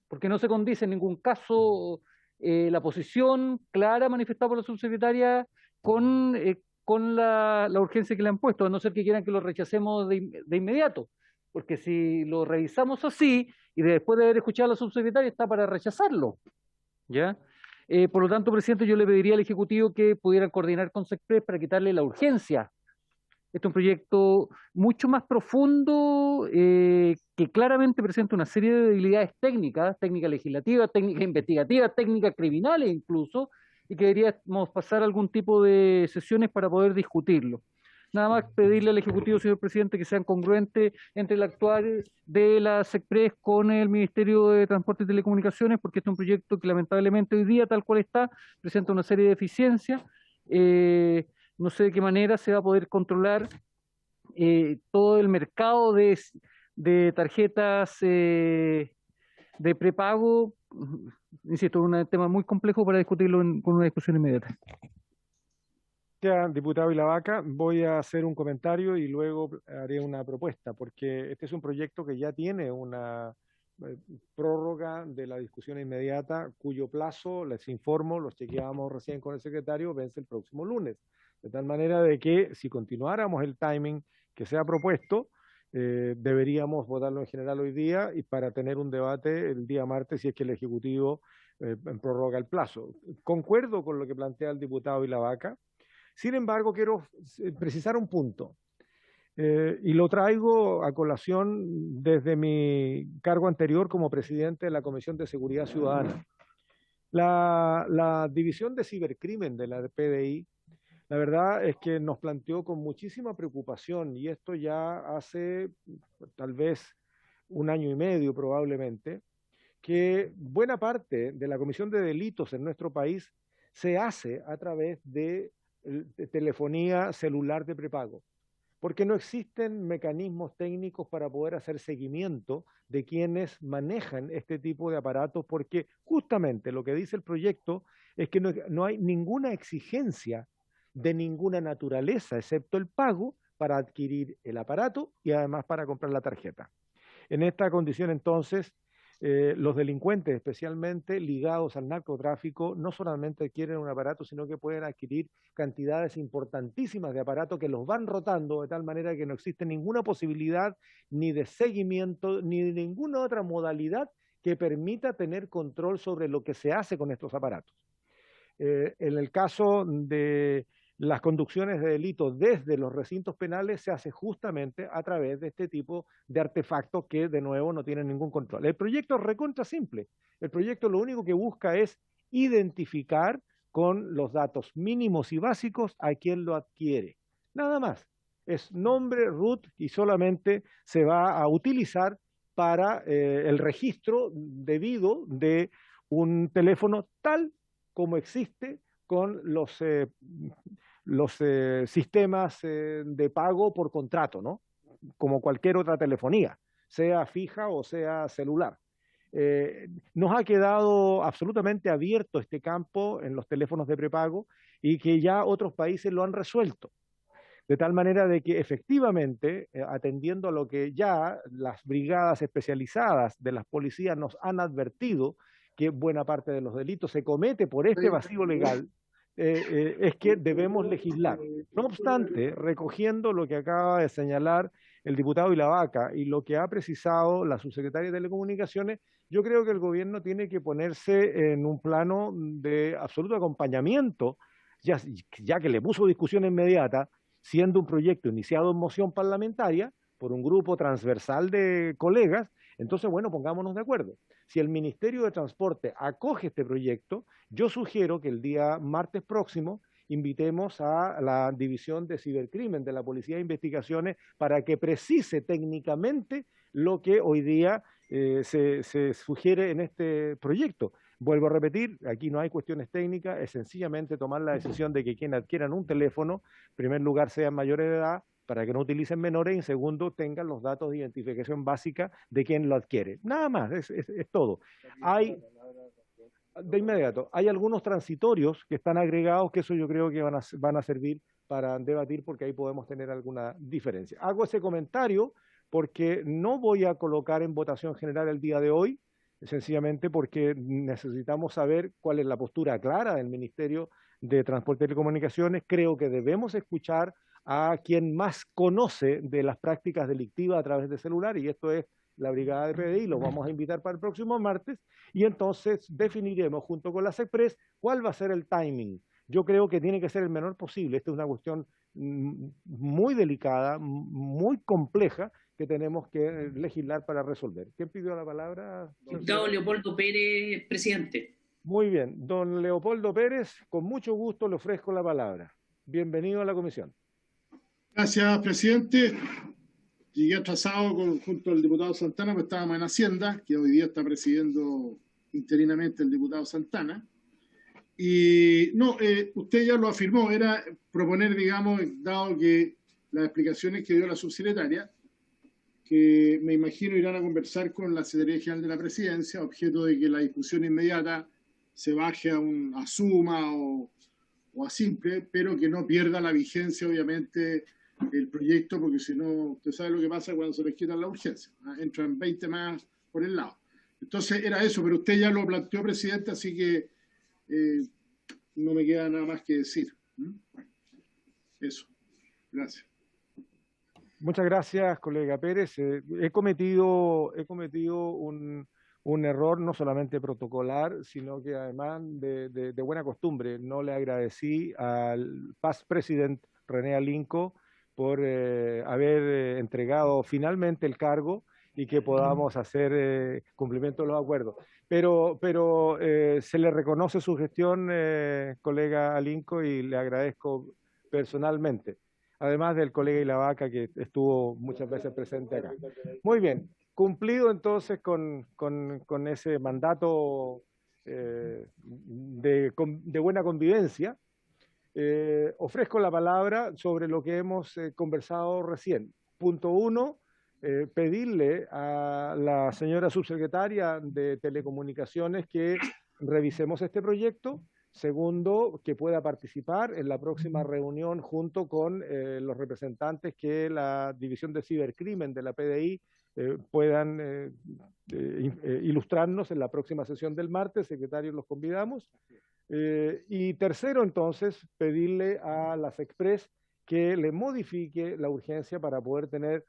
porque no se condice en ningún caso la posición clara manifestada por la subsecretaria con la urgencia que le han puesto, a no ser que quieran que lo rechacemos de inmediato, porque si lo revisamos así y después de haber escuchado a la subsecretaria está para rechazarlo, ¿ya? Por lo tanto, presidente, yo le pediría al Ejecutivo que pudieran coordinar con SECPRES para quitarle la urgencia. Este es un proyecto mucho más profundo que claramente presenta una serie de debilidades técnicas, técnicas legislativas, técnicas investigativas, técnicas criminales incluso, y que deberíamos pasar algún tipo de sesiones para poder discutirlo. Nada más pedirle al Ejecutivo, señor presidente, que sean congruentes entre el actuar de la SECPRES con el Ministerio de Transporte y Telecomunicaciones, porque este es un proyecto que lamentablemente hoy día, tal cual está, presenta una serie de deficiencias. No sé de qué manera se va a poder controlar todo el mercado de tarjetas de prepago. Insisto, es un tema muy complejo para discutirlo con una discusión inmediata. Diputado Vilavaca, voy a hacer un comentario y luego haré una propuesta, porque este es un proyecto que ya tiene una prórroga de la discusión inmediata, cuyo plazo, les informo, los chequeamos recién con el secretario, vence el próximo lunes. De tal manera de que si continuáramos el timing que se ha propuesto, deberíamos votarlo en general hoy día y para tener un debate el día martes si es que el Ejecutivo prorroga el plazo. Concuerdo con lo que plantea el diputado Vilavaca. Sin embargo, quiero precisar un punto y lo traigo a colación desde mi cargo anterior como presidente de la Comisión de Seguridad Ciudadana. La División de Cibercrimen de la PDI, la verdad es que nos planteó con muchísima preocupación, y esto ya hace tal vez un año y medio probablemente, que buena parte de la comisión de delitos en nuestro país se hace a través de telefonía celular de prepago, porque no existen mecanismos técnicos para poder hacer seguimiento de quienes manejan este tipo de aparatos, porque justamente lo que dice el proyecto es que no hay ninguna exigencia de ninguna naturaleza, excepto el pago para adquirir el aparato y además para comprar la tarjeta. En esta condición, entonces, los delincuentes, especialmente ligados al narcotráfico, no solamente adquieren un aparato, sino que pueden adquirir cantidades importantísimas de aparatos que los van rotando de tal manera que no existe ninguna posibilidad ni de seguimiento ni de ninguna otra modalidad que permita tener control sobre lo que se hace con estos aparatos. En el caso de las conducciones de delitos desde los recintos penales se hace justamente a través de este tipo de artefactos que, de nuevo, no tienen ningún control. El proyecto es recontra simple. El proyecto lo único que busca es identificar con los datos mínimos y básicos a quien lo adquiere. Nada más. Es nombre, root y solamente se va a utilizar para el registro debido de un teléfono tal como existe con los sistemas de pago por contrato, ¿no? Como cualquier otra telefonía, sea fija o sea celular. Nos ha quedado absolutamente abierto este campo en los teléfonos de prepago y que ya otros países lo han resuelto. De tal manera de que efectivamente, atendiendo a lo que ya las brigadas especializadas de las policías nos han advertido, que buena parte de los delitos se comete por este vacío legal, es que debemos legislar. No obstante, recogiendo lo que acaba de señalar el diputado Vilavaca y lo que ha precisado la subsecretaria de Telecomunicaciones, yo creo que el gobierno tiene que ponerse en un plano de absoluto acompañamiento, ya que le puso discusión inmediata, siendo un proyecto iniciado en moción parlamentaria por un grupo transversal de colegas. Entonces, bueno, pongámonos de acuerdo. Si el Ministerio de Transporte acoge este proyecto, yo sugiero que el día martes próximo invitemos a la División de Cibercrimen de la Policía de Investigaciones para que precise técnicamente lo que hoy día se sugiere en este proyecto. Vuelvo a repetir, aquí no hay cuestiones técnicas, es sencillamente tomar la decisión de que quienes adquieran un teléfono, en primer lugar sean mayores de edad, para que no utilicen menores, y en segundo tengan los datos de identificación básica de quien lo adquiere. Nada más, es todo. De inmediato, hay algunos transitorios que están agregados, que eso yo creo que van a servir para debatir, porque ahí podemos tener alguna diferencia. Hago ese comentario porque no voy a colocar en votación general el día de hoy, sencillamente porque necesitamos saber cuál es la postura clara del Ministerio de Transporte y Telecomunicaciones. Creo que debemos escuchar a quien más conoce de las prácticas delictivas a través de celular, y esto es la Brigada de PDI. Los vamos a invitar para el próximo martes, y entonces definiremos junto con la SECPRES cuál va a ser el timing. Yo creo que tiene que ser el menor posible. Esta es una cuestión muy delicada, muy compleja, que tenemos que legislar para resolver. ¿Quién pidió la palabra? Diputado Leopoldo Pérez, presidente. Muy bien, don Leopoldo Pérez, con mucho gusto le ofrezco la palabra. Bienvenido a la comisión. Gracias, presidente. Llegué atrasado junto al diputado Santana, porque estábamos en Hacienda, que hoy día está presidiendo interinamente el diputado Santana. Y no, usted ya lo afirmó, era proponer, digamos, dado que las explicaciones que dio la subsecretaria, que me imagino irán a conversar con la Secretaría General de la Presidencia, objeto de que la discusión inmediata se baje a suma o a simple, pero que no pierda la vigencia, obviamente, el proyecto, porque si no, usted sabe lo que pasa cuando se les quita la urgencia, entran 20 más por el lado. Entonces era eso, pero usted ya lo planteó, presidente, así que no me queda nada más que decir. Eso. Gracias. Muchas gracias, colega Pérez. He cometido un error no solamente protocolar, sino que además de buena costumbre. No le agradecí al past president René Alinco por haber entregado finalmente el cargo y que podamos hacer cumplimiento de los acuerdos. Pero se le reconoce su gestión, colega Alinco, y le agradezco personalmente. Además del colega Ilavaca, que estuvo muchas veces presente acá. Muy bien, cumplido entonces con ese mandato de buena convivencia, ofrezco la palabra sobre lo que hemos conversado recién. Punto 1, pedirle a la señora subsecretaria de Telecomunicaciones que revisemos este proyecto. Segundo, que pueda participar en la próxima reunión junto con los representantes que la División de Cibercrimen de la PDI puedan ilustrarnos en la próxima sesión del martes. Secretario, los convidamos. Y tercero, entonces, pedirle a la SECPRES que le modifique la urgencia para poder tener,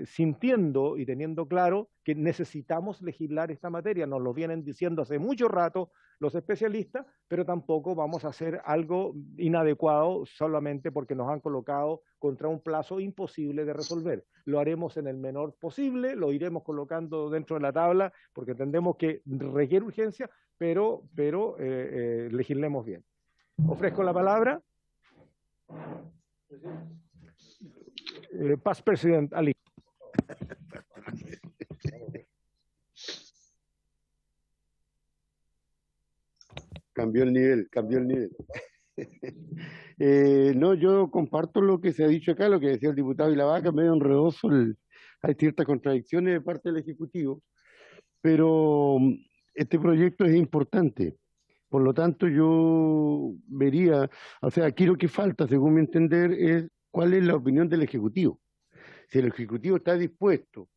sintiendo y teniendo claro que necesitamos legislar esta materia. Nos lo vienen diciendo hace mucho rato los especialistas, pero tampoco vamos a hacer algo inadecuado solamente porque nos han colocado contra un plazo imposible de resolver. Lo haremos en el menor posible, lo iremos colocando dentro de la tabla porque entendemos que requiere urgencia, pero legislemos bien. Ofrezco la palabra. Past President Ali. Cambió el nivel. No, yo comparto lo que se ha dicho acá, lo que decía el diputado Ilavaca, medio enredoso, hay ciertas contradicciones de parte del Ejecutivo, pero este proyecto es importante. Por lo tanto, yo vería, o sea, aquí lo que falta, según mi entender, es cuál es la opinión del Ejecutivo. Si el Ejecutivo está dispuesto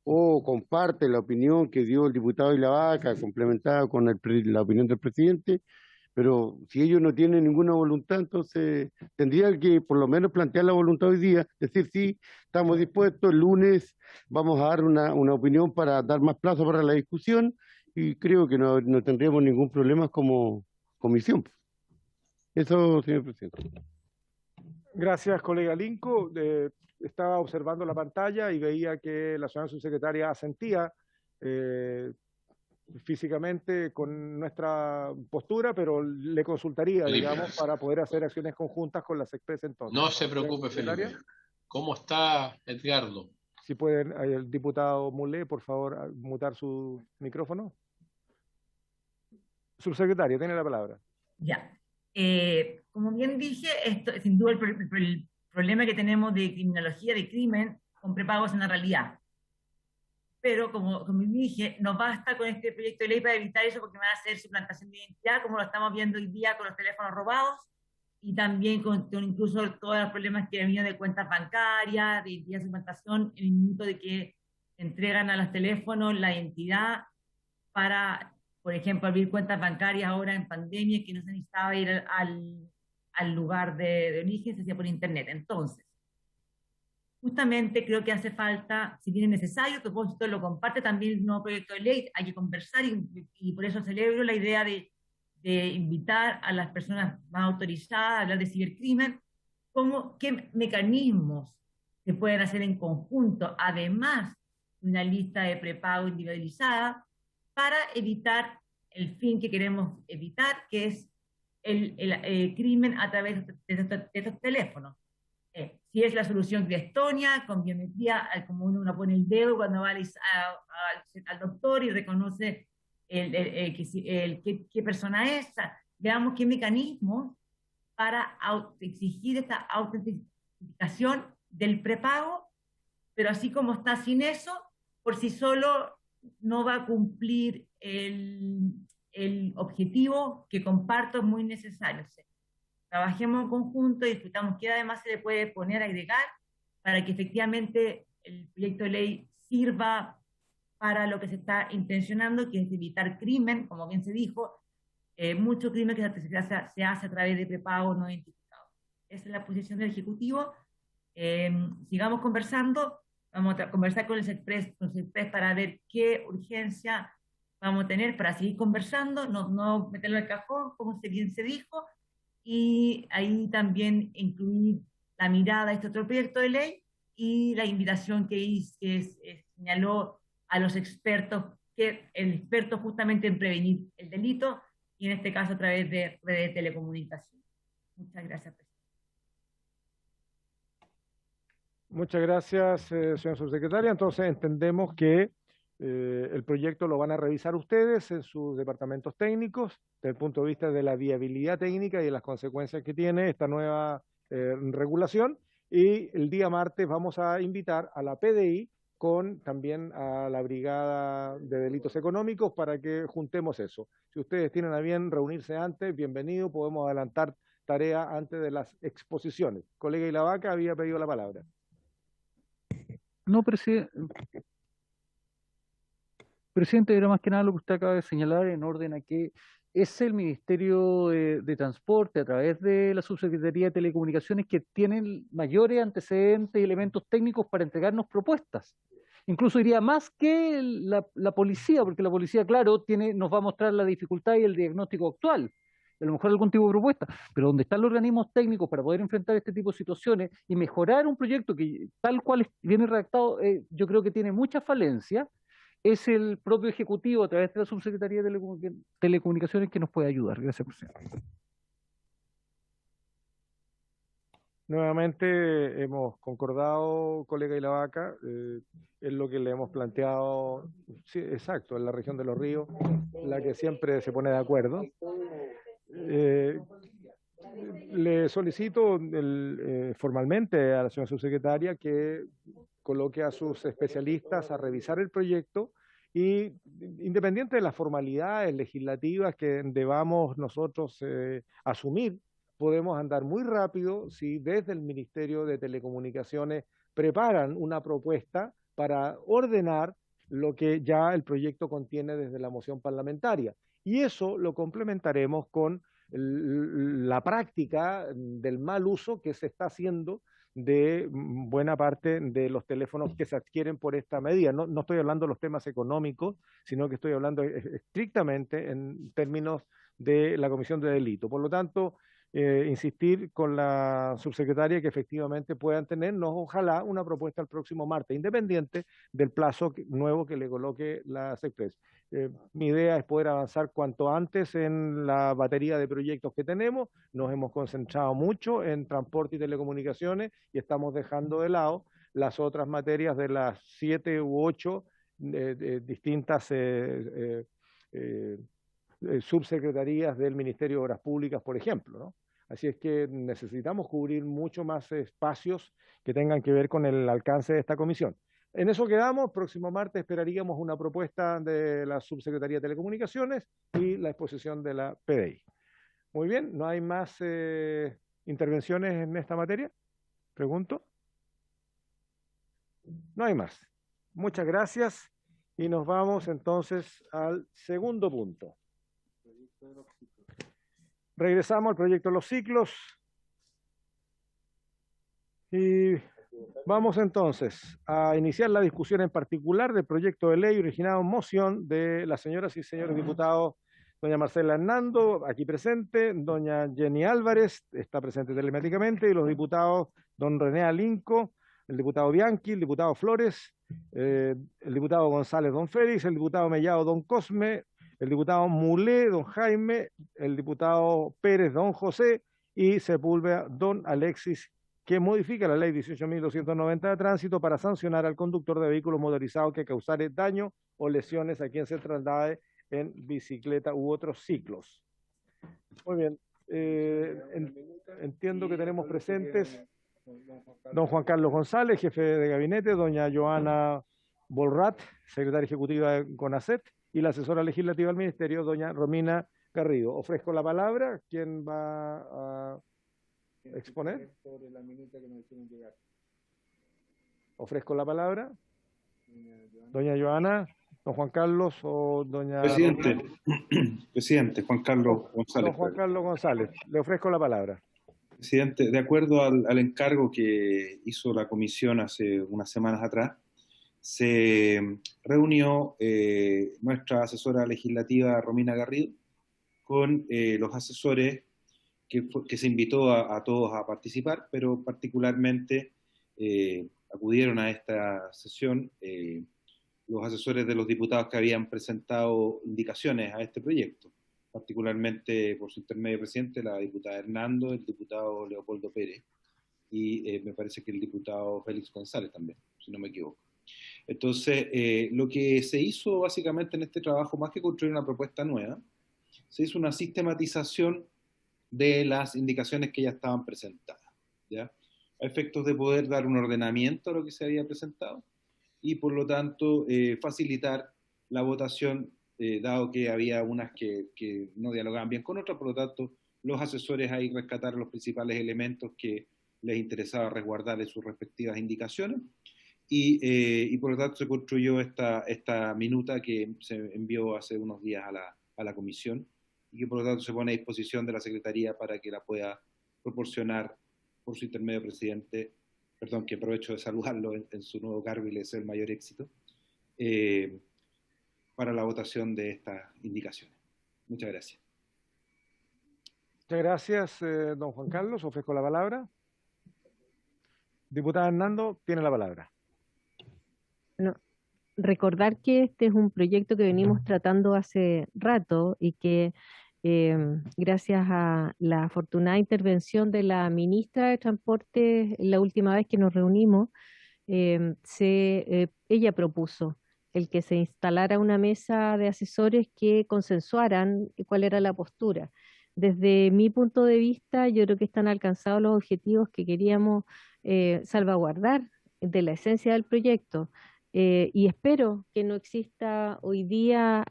o comparte la opinión que dio el diputado Ilavaca, complementada con la opinión del presidente, pero si ellos no tienen ninguna voluntad, entonces tendría que por lo menos plantear la voluntad hoy día, decir sí, estamos dispuestos, el lunes vamos a dar una opinión para dar más plazo para la discusión, y creo que no tendríamos ningún problema como comisión. Eso, señor presidente. Gracias, colega Linco. Estaba observando la pantalla y veía que la señora subsecretaria asentía físicamente con nuestra postura, pero le consultaría, digamos, para poder hacer acciones conjuntas con la SECPRES entonces. No se preocupe, Felipe. ¿Cómo está Edgardo? Si pueden, el diputado Mulé, por favor, mutar su micrófono. Subsecretario, tiene la palabra. Ya. Como bien dije, esto sin duda el problema que tenemos de criminología, de crimen con prepago es una realidad. Pero como dije, no basta con este proyecto de ley para evitar eso, porque van a hacer suplantación de identidad, como lo estamos viendo hoy día con los teléfonos robados, y también con incluso todos los problemas que han venido de cuentas bancarias, de identidad de suplantación, en el minuto de que entregan a los teléfonos la identidad para, por ejemplo, abrir cuentas bancarias ahora en pandemia, que no se necesitaba ir al lugar de origen, se hacía por internet. Entonces, justamente creo que hace falta, si bien es necesario, el propósito lo comparte también el nuevo proyecto de ley, hay que conversar y por eso celebro la idea de invitar a las personas más autorizadas a hablar de cibercrimen, qué mecanismos se pueden hacer en conjunto, además de una lista de prepago individualizada, para evitar el fin que queremos evitar, que es el crimen a través de estos teléfonos. Si es la solución de Estonia, con biometría, como uno pone el dedo cuando va al doctor y reconoce qué persona es, veamos qué mecanismos para exigir esta autentificación del prepago, pero así como está sin eso, por sí solo no va a cumplir el objetivo que comparto, es muy necesario. Trabajemos en conjunto y discutamos qué además se le puede poner, agregar, para que efectivamente el proyecto de ley sirva para lo que se está intencionando, que es evitar crimen, como bien se dijo, mucho crimen que se hace a través de prepago no identificado. Esa es la posición del Ejecutivo. Sigamos conversando, vamos a conversar con el CESPRES para ver qué urgencia vamos a tener para seguir conversando, no meterlo al cajón, como bien se dijo, y ahí también incluir la mirada de este otro proyecto de ley y la invitación que señaló a los expertos, que el experto justamente en prevenir el delito, y en este caso a través de redes de telecomunicación. Muchas gracias, presidente. Muchas gracias, señora subsecretaria. Entonces entendemos que el proyecto lo van a revisar ustedes en sus departamentos técnicos, desde el punto de vista de la viabilidad técnica y de las consecuencias que tiene esta nueva regulación. Y el día martes vamos a invitar a la PDI con también a la Brigada de Delitos Económicos para que juntemos eso. Si ustedes tienen a bien reunirse antes, bienvenido, podemos adelantar tarea antes de las exposiciones. Colega Ilavaca había pedido la palabra. No, presidente, era más que nada lo que usted acaba de señalar en orden a que es el Ministerio de Transporte, a través de la Subsecretaría de Telecomunicaciones, que tienen mayores antecedentes y elementos técnicos para entregarnos propuestas. Incluso diría más que la policía, porque la policía, claro, nos va a mostrar la dificultad y el diagnóstico actual, a lo mejor algún tipo de propuesta, pero donde están los organismos técnicos para poder enfrentar este tipo de situaciones y mejorar un proyecto que tal cual viene redactado, yo creo que tiene muchas falencias, es el propio Ejecutivo a través de la Subsecretaría de Telecomunicaciones que nos puede ayudar. Gracias, presidente. Nuevamente hemos concordado, colega Ilavaca, en lo que le hemos planteado, sí, exacto, en la región de los ríos, la que siempre se pone de acuerdo. Le solicito formalmente a la señora subsecretaria que coloque a sus especialistas a revisar el proyecto y, independiente de las formalidades legislativas que debamos nosotros asumir, podemos andar muy rápido si desde el Ministerio de Telecomunicaciones preparan una propuesta para ordenar lo que ya el proyecto contiene desde la moción parlamentaria. Y eso lo complementaremos con la práctica del mal uso que se está haciendo de buena parte de los teléfonos que se adquieren por esta medida. No estoy hablando de los temas económicos, sino que estoy hablando estrictamente en términos de la comisión de delito. Por lo tanto, insistir con la subsecretaria que efectivamente puedan tenernos, ojalá, una propuesta el próximo martes, independiente del plazo nuevo que le coloque la CESPRES. Mi idea es poder avanzar cuanto antes en la batería de proyectos que tenemos. Nos hemos concentrado mucho en transporte y telecomunicaciones y estamos dejando de lado las otras materias de las 7 u 8 distintas subsecretarías del Ministerio de Obras Públicas, por ejemplo, ¿no? Así es que necesitamos cubrir mucho más espacios que tengan que ver con el alcance de esta comisión. En eso quedamos. Próximo martes esperaríamos una propuesta de la Subsecretaría de Telecomunicaciones y la exposición de la PDI. Muy bien, ¿no hay más intervenciones en esta materia? Pregunto. No hay más. Muchas gracias y nos vamos entonces al segundo punto. Regresamos al proyecto de los ciclos y vamos entonces a iniciar la discusión en particular del proyecto de ley originado en moción de las señoras y señores diputados, doña Marcela Hernando, aquí presente, doña Jenny Álvarez, está presente telemáticamente, y los diputados don René Alinco, el diputado Bianchi, el diputado Flores, el diputado González don Félix, el diputado Mellado don Cosme, el diputado Mulé don Jaime, el diputado Pérez don José y Sepúlveda don Alexis, que modifica la ley 18.290 de tránsito para sancionar al conductor de vehículos motorizados que causare daño o lesiones a quien se traslade en bicicleta u otros ciclos. Muy bien, entiendo que tenemos presentes don Juan Carlos González, jefe de gabinete, doña Joana Bolrat, secretaria ejecutiva de CONACET, y la asesora legislativa del Ministerio, doña Romina Garrido. Ofrezco la palabra. ¿Quién va a exponer? Ofrezco la palabra. Doña Joana, don Juan Carlos o doña... Presidente Juan Carlos González. Don Juan Carlos González, le ofrezco la palabra. Presidente, de acuerdo al encargo que hizo la comisión hace unas semanas atrás, se reunió nuestra asesora legislativa Romina Garrido con los asesores que se invitó a todos a participar, pero particularmente acudieron a esta sesión los asesores de los diputados que habían presentado indicaciones a este proyecto, particularmente por su intermedio presidente, la diputada Hernando, el diputado Leopoldo Pérez y me parece que el diputado Félix González también, si no me equivoco. Entonces, lo que se hizo básicamente en este trabajo, más que construir una propuesta nueva, se hizo una sistematización de las indicaciones que ya estaban presentadas, ¿ya? A efectos de poder dar un ordenamiento a lo que se había presentado y, por lo tanto, facilitar la votación, dado que había unas que no dialogaban bien con otras, por lo tanto, los asesores ahí rescataron los principales elementos que les interesaba resguardar de sus respectivas indicaciones. Y por lo tanto se construyó esta minuta que se envió hace unos días a la comisión y que por lo tanto se pone a disposición de la Secretaría para que la pueda proporcionar por su intermedio presidente, perdón, que aprovecho de saludarlo en su nuevo cargo y le deseo el mayor éxito, para la votación de estas indicaciones. Muchas gracias. Muchas gracias, don Juan Carlos. Ofrezco la palabra. Diputada Hernando, tiene la palabra. Bueno, recordar que este es un proyecto que venimos tratando hace rato y que gracias a la afortunada intervención de la ministra de Transporte la última vez que nos reunimos, ella propuso el que se instalara una mesa de asesores que consensuaran cuál era la postura. Desde mi punto de vista, yo creo que están alcanzados los objetivos que queríamos salvaguardar de la esencia del proyecto. Y espero que no exista hoy día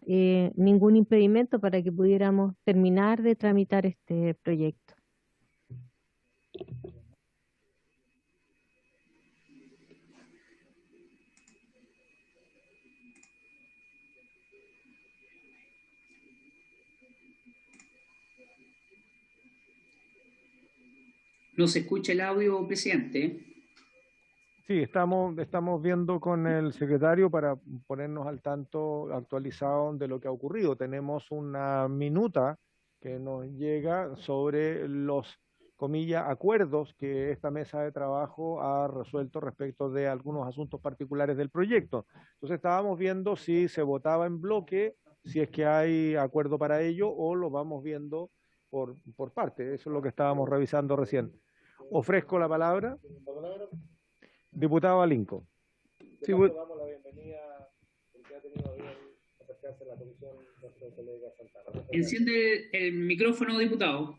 ningún impedimento para que pudiéramos terminar de tramitar este proyecto. No se escucha el audio, presidente. Sí, estamos viendo con el secretario para ponernos al tanto actualizado de lo que ha ocurrido. Tenemos una minuta que nos llega sobre los, comillas, acuerdos que esta mesa de trabajo ha resuelto respecto de algunos asuntos particulares del proyecto. Entonces estábamos viendo si se votaba en bloque, si es que hay acuerdo para ello, o lo vamos viendo por parte. Eso es lo que estábamos revisando recién. Ofrezco la palabra. Diputado Alinco. Sí, bueno. Damos la bienvenida porque ha tenido bien acercarse a la comisión nuestro colega Santana. Enciende el micrófono, diputado.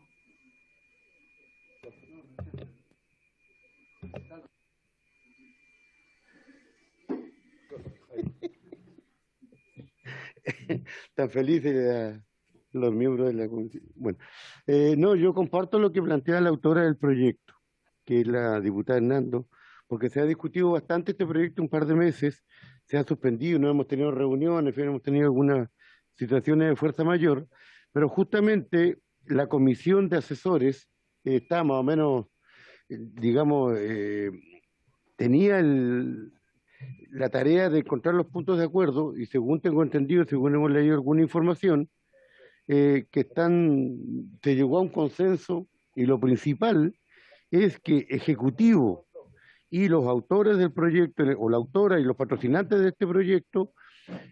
Tan felices los miembros de la comisión. Bueno, no, yo comparto lo que plantea la autora del proyecto, que es la diputada Hernando, porque se ha discutido bastante este proyecto un par de meses, se ha suspendido, no hemos tenido reuniones, hemos tenido algunas situaciones de fuerza mayor, pero justamente la comisión de asesores está más o menos, digamos, tenía la tarea de encontrar los puntos de acuerdo y según tengo entendido, según hemos leído alguna información, se llegó a un consenso y lo principal es que Ejecutivo y los autores del proyecto, o la autora y los patrocinantes de este proyecto,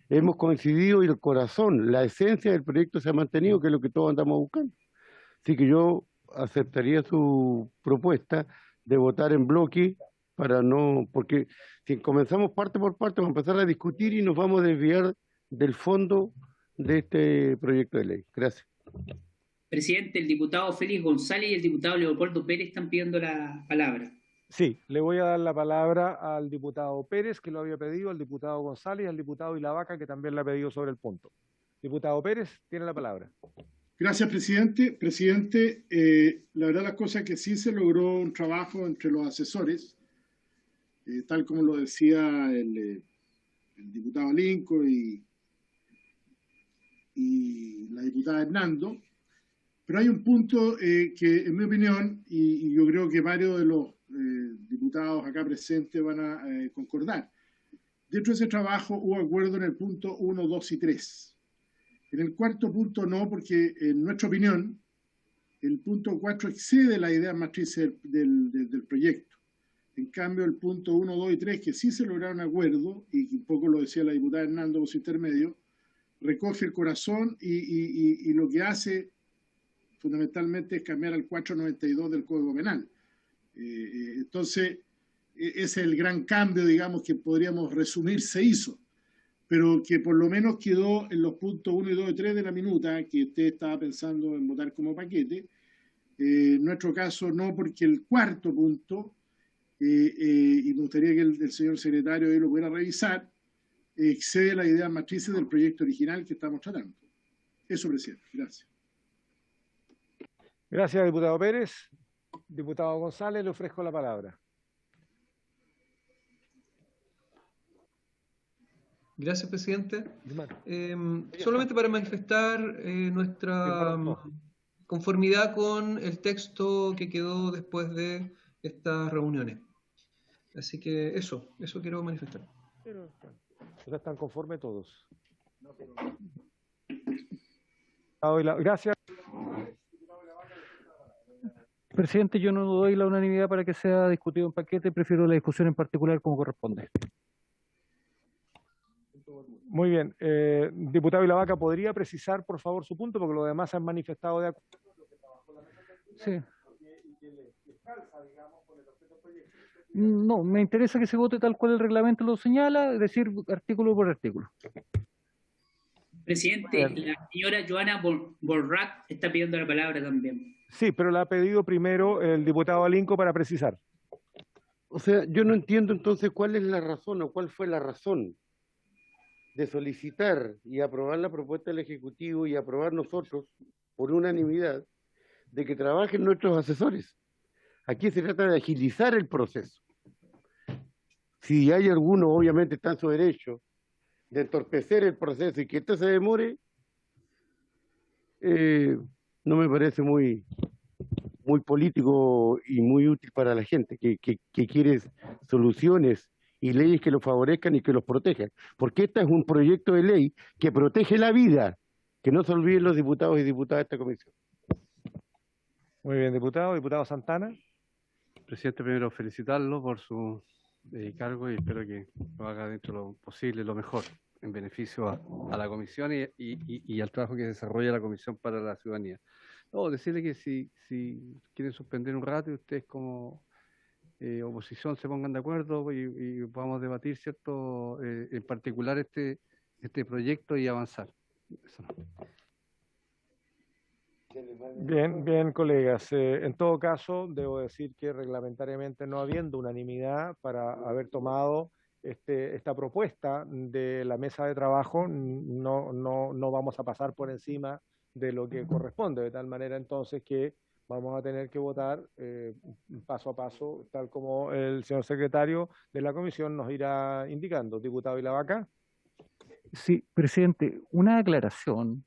hemos coincidido y el corazón, la esencia del proyecto se ha mantenido, que es lo que todos andamos buscando. Así que yo aceptaría su propuesta de votar en bloque para no, porque si comenzamos parte por parte vamos a empezar a discutir y nos vamos a desviar del fondo de este proyecto de ley. Gracias. Presidente, el diputado Félix González y el diputado Leopoldo Pérez están pidiendo la palabra. Sí, le voy a dar la palabra al diputado Pérez, que lo había pedido, al diputado González y al diputado Ilavaca, que también le ha pedido sobre el punto. Diputado Pérez, tiene la palabra. Gracias, presidente. Presidente, la verdad las cosas es que sí se logró un trabajo entre los asesores, tal como lo decía el diputado Linco y la diputada Hernando, pero hay un punto que, en mi opinión, y yo creo que varios de los diputados acá presentes van a concordar. Dentro de ese trabajo hubo acuerdo en el punto 1, 2 y 3. En el cuarto punto no, porque en nuestra opinión el punto 4 excede la idea matriz del proyecto. En cambio, el punto 1, 2 y 3, que sí se lograron acuerdo, y un poco lo decía la diputada Hernando por su intermedio, recoge el corazón y lo que hace fundamentalmente es cambiar al 492 del Código Penal. Entonces, ese es el gran cambio, digamos, que podríamos resumir se hizo, pero que por lo menos quedó en los puntos 1 y 2 y 3 de la minuta, que usted estaba pensando en votar como paquete. En nuestro caso no, porque el cuarto punto, y me gustaría que el señor secretario ahí lo pudiera revisar, excede la idea matrices del proyecto original que estamos tratando. Eso, presidente. Gracias. Gracias, diputado Pérez. Diputado González, le ofrezco la palabra. Gracias, presidente. Solamente para manifestar nuestra conformidad con el texto que quedó después de estas reuniones. Así que eso quiero manifestar. ¿Están conformes todos? Gracias. Presidente, yo no doy la unanimidad para que sea discutido en paquete, prefiero la discusión en particular como corresponde. Muy bien. Diputado Ilavaca, ¿podría precisar, por favor, su punto? Porque los demás se han manifestado de acuerdo. Sí. No, me interesa que se vote tal cual el reglamento lo señala, es decir, artículo por artículo. Presidente, la señora Joana Borrat está pidiendo la palabra también. Sí, pero la ha pedido primero el diputado Alinco para precisar. O sea, yo no entiendo entonces cuál es la razón o cuál fue la razón de solicitar y aprobar la propuesta del Ejecutivo y aprobar nosotros por unanimidad de que trabajen nuestros asesores. Aquí se trata de agilizar el proceso. Si hay alguno, obviamente está en su derecho de entorpecer el proceso y que esto se demore, no me parece muy político y muy útil para la gente que quiere soluciones y leyes que los favorezcan y que los protejan. Porque este es un proyecto de ley que protege la vida, que no se olviden los diputados y diputadas de esta comisión. Muy bien, diputado. Diputado Santana. Presidente, primero felicitarlo por su cargo y espero que lo haga dentro de lo posible, lo mejor, en beneficio a la comisión y al trabajo que desarrolla la Comisión para la Ciudadanía. No, decirle que si quieren suspender un rato y ustedes como oposición se pongan de acuerdo y podamos debatir, ¿cierto?, en particular este proyecto y avanzar. Eso. Bien, colegas. En todo caso, debo decir que reglamentariamente no habiendo unanimidad para haber tomado esta propuesta de la mesa de trabajo, no vamos a pasar por encima de lo que corresponde, de tal manera entonces que vamos a tener que votar paso a paso, tal como el señor secretario de la comisión nos irá indicando. Diputado Ilavaca. Sí, presidente, una aclaración.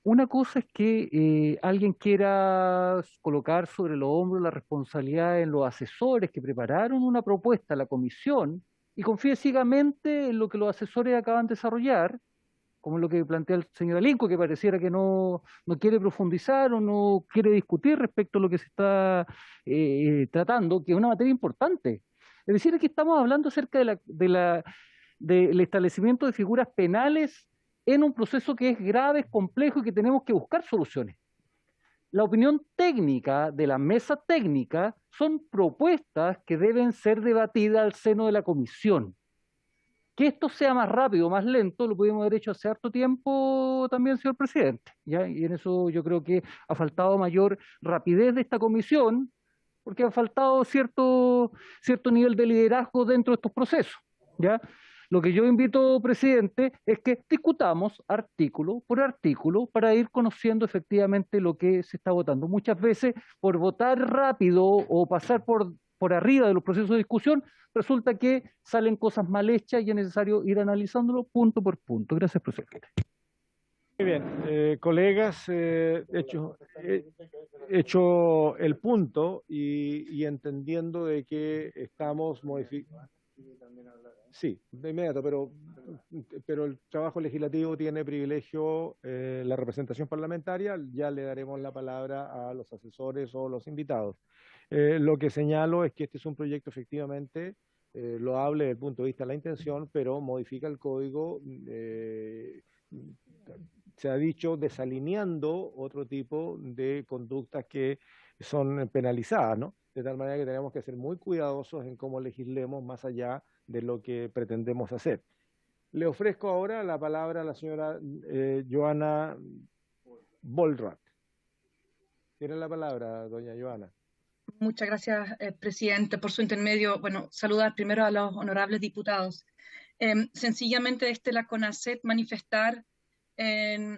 Una cosa es que alguien quiera colocar sobre los hombros la responsabilidad en los asesores que prepararon una propuesta a la comisión y confíe ciegamente en lo que los asesores acaban de desarrollar, como lo que plantea el señor Alinco, que pareciera que no quiere profundizar o no quiere discutir respecto a lo que se está tratando, que es una materia importante. Es decir, que estamos hablando acerca del establecimiento de figuras penales en un proceso que es grave, es complejo y que tenemos que buscar soluciones. La opinión técnica de la mesa técnica son propuestas que deben ser debatidas al seno de la comisión. Que esto sea más rápido, más lento, lo pudimos haber hecho hace harto tiempo también, señor presidente, ¿ya? Y en eso yo creo que ha faltado mayor rapidez de esta comisión, porque ha faltado cierto nivel de liderazgo dentro de estos procesos, ¿ya? Lo que yo invito, presidente, es que discutamos artículo por artículo para ir conociendo efectivamente lo que se está votando. Muchas veces, por votar rápido o pasar por arriba de los procesos de discusión, resulta que salen cosas mal hechas y es necesario ir analizándolo punto por punto. Gracias, presidente. Muy bien, colegas, hecho el punto y entendiendo de que estamos modificando. Sí, de inmediato, pero el trabajo legislativo tiene privilegio la representación parlamentaria. Ya le daremos la palabra a los asesores o los invitados. Lo que señalo es que este es un proyecto efectivamente loable desde el punto de vista de la intención, pero modifica el código, se ha dicho, desalineando otro tipo de conductas que son penalizadas, ¿no? De tal manera que tenemos que ser muy cuidadosos en cómo legislemos más allá de lo que pretendemos hacer. Le ofrezco ahora la palabra a la señora Joana Bollrat. Tiene la palabra, doña Joana. Muchas gracias, presidente, por su intermedio. Bueno, saludar primero a los honorables diputados. Sencillamente desde la CONACET manifestar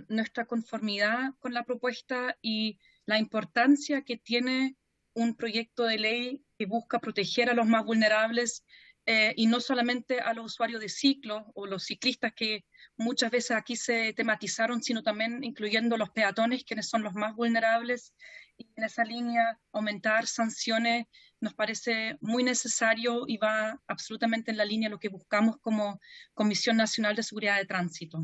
nuestra conformidad con la propuesta y la importancia que tiene un proyecto de ley que busca proteger a los más vulnerables y no solamente a los usuarios de ciclos o los ciclistas que muchas veces aquí se tematizaron, sino también incluyendo los peatones, quienes son los más vulnerables. Y en esa línea, aumentar sanciones nos parece muy necesario y va absolutamente en la línea de lo que buscamos como Comisión Nacional de Seguridad de Tránsito.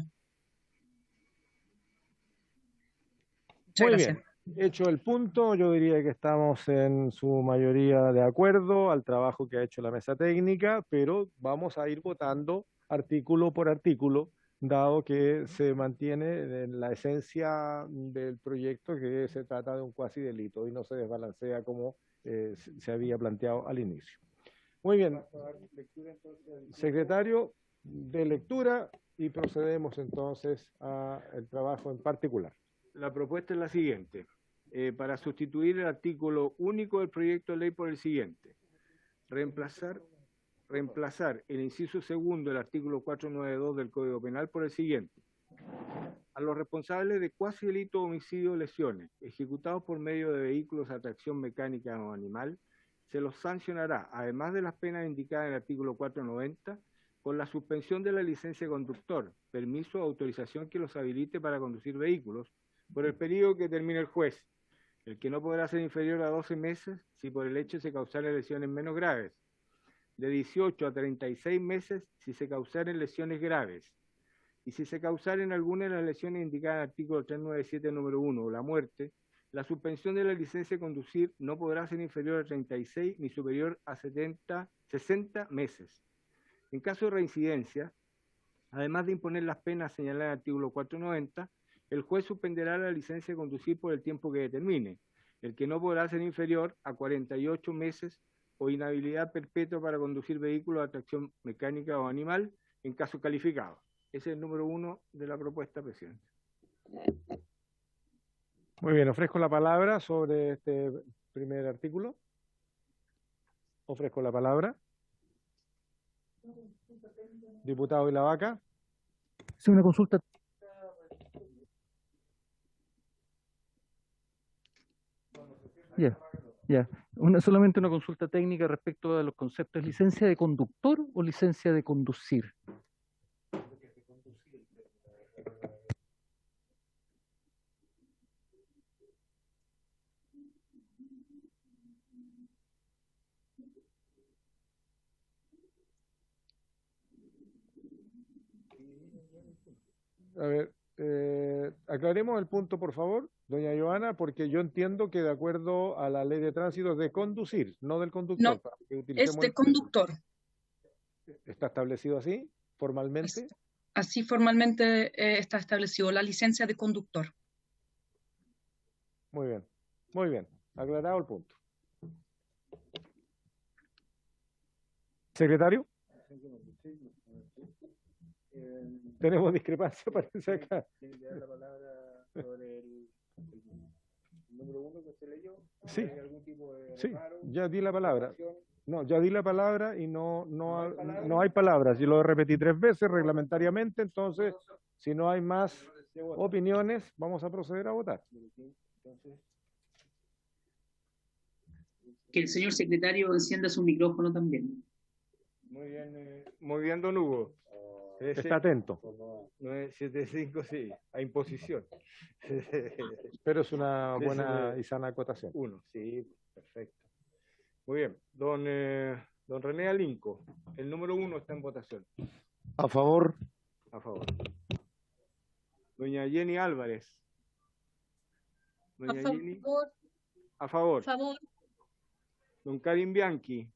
Muchas gracias. Bien. Hecho el punto, yo diría que estamos en su mayoría de acuerdo al trabajo que ha hecho la mesa técnica, pero vamos a ir votando artículo por artículo, dado que se mantiene en la esencia del proyecto, que se trata de un cuasi delito y no se desbalancea como se había planteado al inicio. Muy bien, secretario de lectura, y procedemos entonces al trabajo en particular. La propuesta es la siguiente. Para sustituir el artículo único del proyecto de ley por el siguiente. Reemplazar el inciso segundo del artículo 492 del Código Penal por el siguiente. A los responsables de cuasi delito, homicidio o lesiones ejecutados por medio de vehículos a tracción mecánica o animal, se los sancionará, además de las penas indicadas en el artículo 490, con la suspensión de la licencia de conductor, permiso o autorización que los habilite para conducir vehículos, por el periodo que termine el juez, el que no podrá ser inferior a 12 meses si por el hecho se causaren lesiones menos graves, de 18 a 36 meses si se causaren lesiones graves, y si se causaren alguna de las lesiones indicadas en el artículo 397, número 1, o la muerte, la suspensión de la licencia de conducir no podrá ser inferior a 36 ni superior a 60 meses. En caso de reincidencia, además de imponer las penas señaladas en el artículo 490, el juez suspenderá la licencia de conducir por el tiempo que determine, el que no podrá ser inferior a 48 meses o inhabilidad perpetua para conducir vehículos a tracción mecánica o animal en caso calificado. Ese es el número 1 de la propuesta, presidente. Muy bien, ofrezco la palabra sobre este primer artículo. Ofrezco la palabra. Diputado Ilavaca. Es una consulta. Ya. Solamente una consulta técnica respecto a los conceptos. ¿Licencia de conductor o licencia de conducir? A ver, aclaremos el punto, por favor, doña Joana, porque yo entiendo que de acuerdo a la ley de tránsito es de conducir, no del conductor. No, para que es utilicemos de conductor. ¿Está establecido así, formalmente? Así formalmente está establecido la licencia de conductor. Muy bien, aclarado el punto. Secretario. Tenemos discrepancia, parece acá. ¿Tiene que dar la palabra sobre el número 1 que se leyó? Sí, ¿Hay algún tipo de sí, reparo, ya di la palabra. observación? No, ya di la palabra y no hay palabras. Yo lo repetí 3 veces reglamentariamente, entonces, si no hay más opiniones, vamos a proceder a votar. Que el señor secretario encienda su micrófono también. Muy bien, don Hugo. Está atento. 975, sí, a imposición. Pero es una buena y sana acotación. 1, sí, perfecto. Muy bien. Don René Alinco, el número 1 está en votación. A favor. A favor. Doña Jenny Álvarez. Doña Jenny. A favor. Favor. Don Karim Bianchi.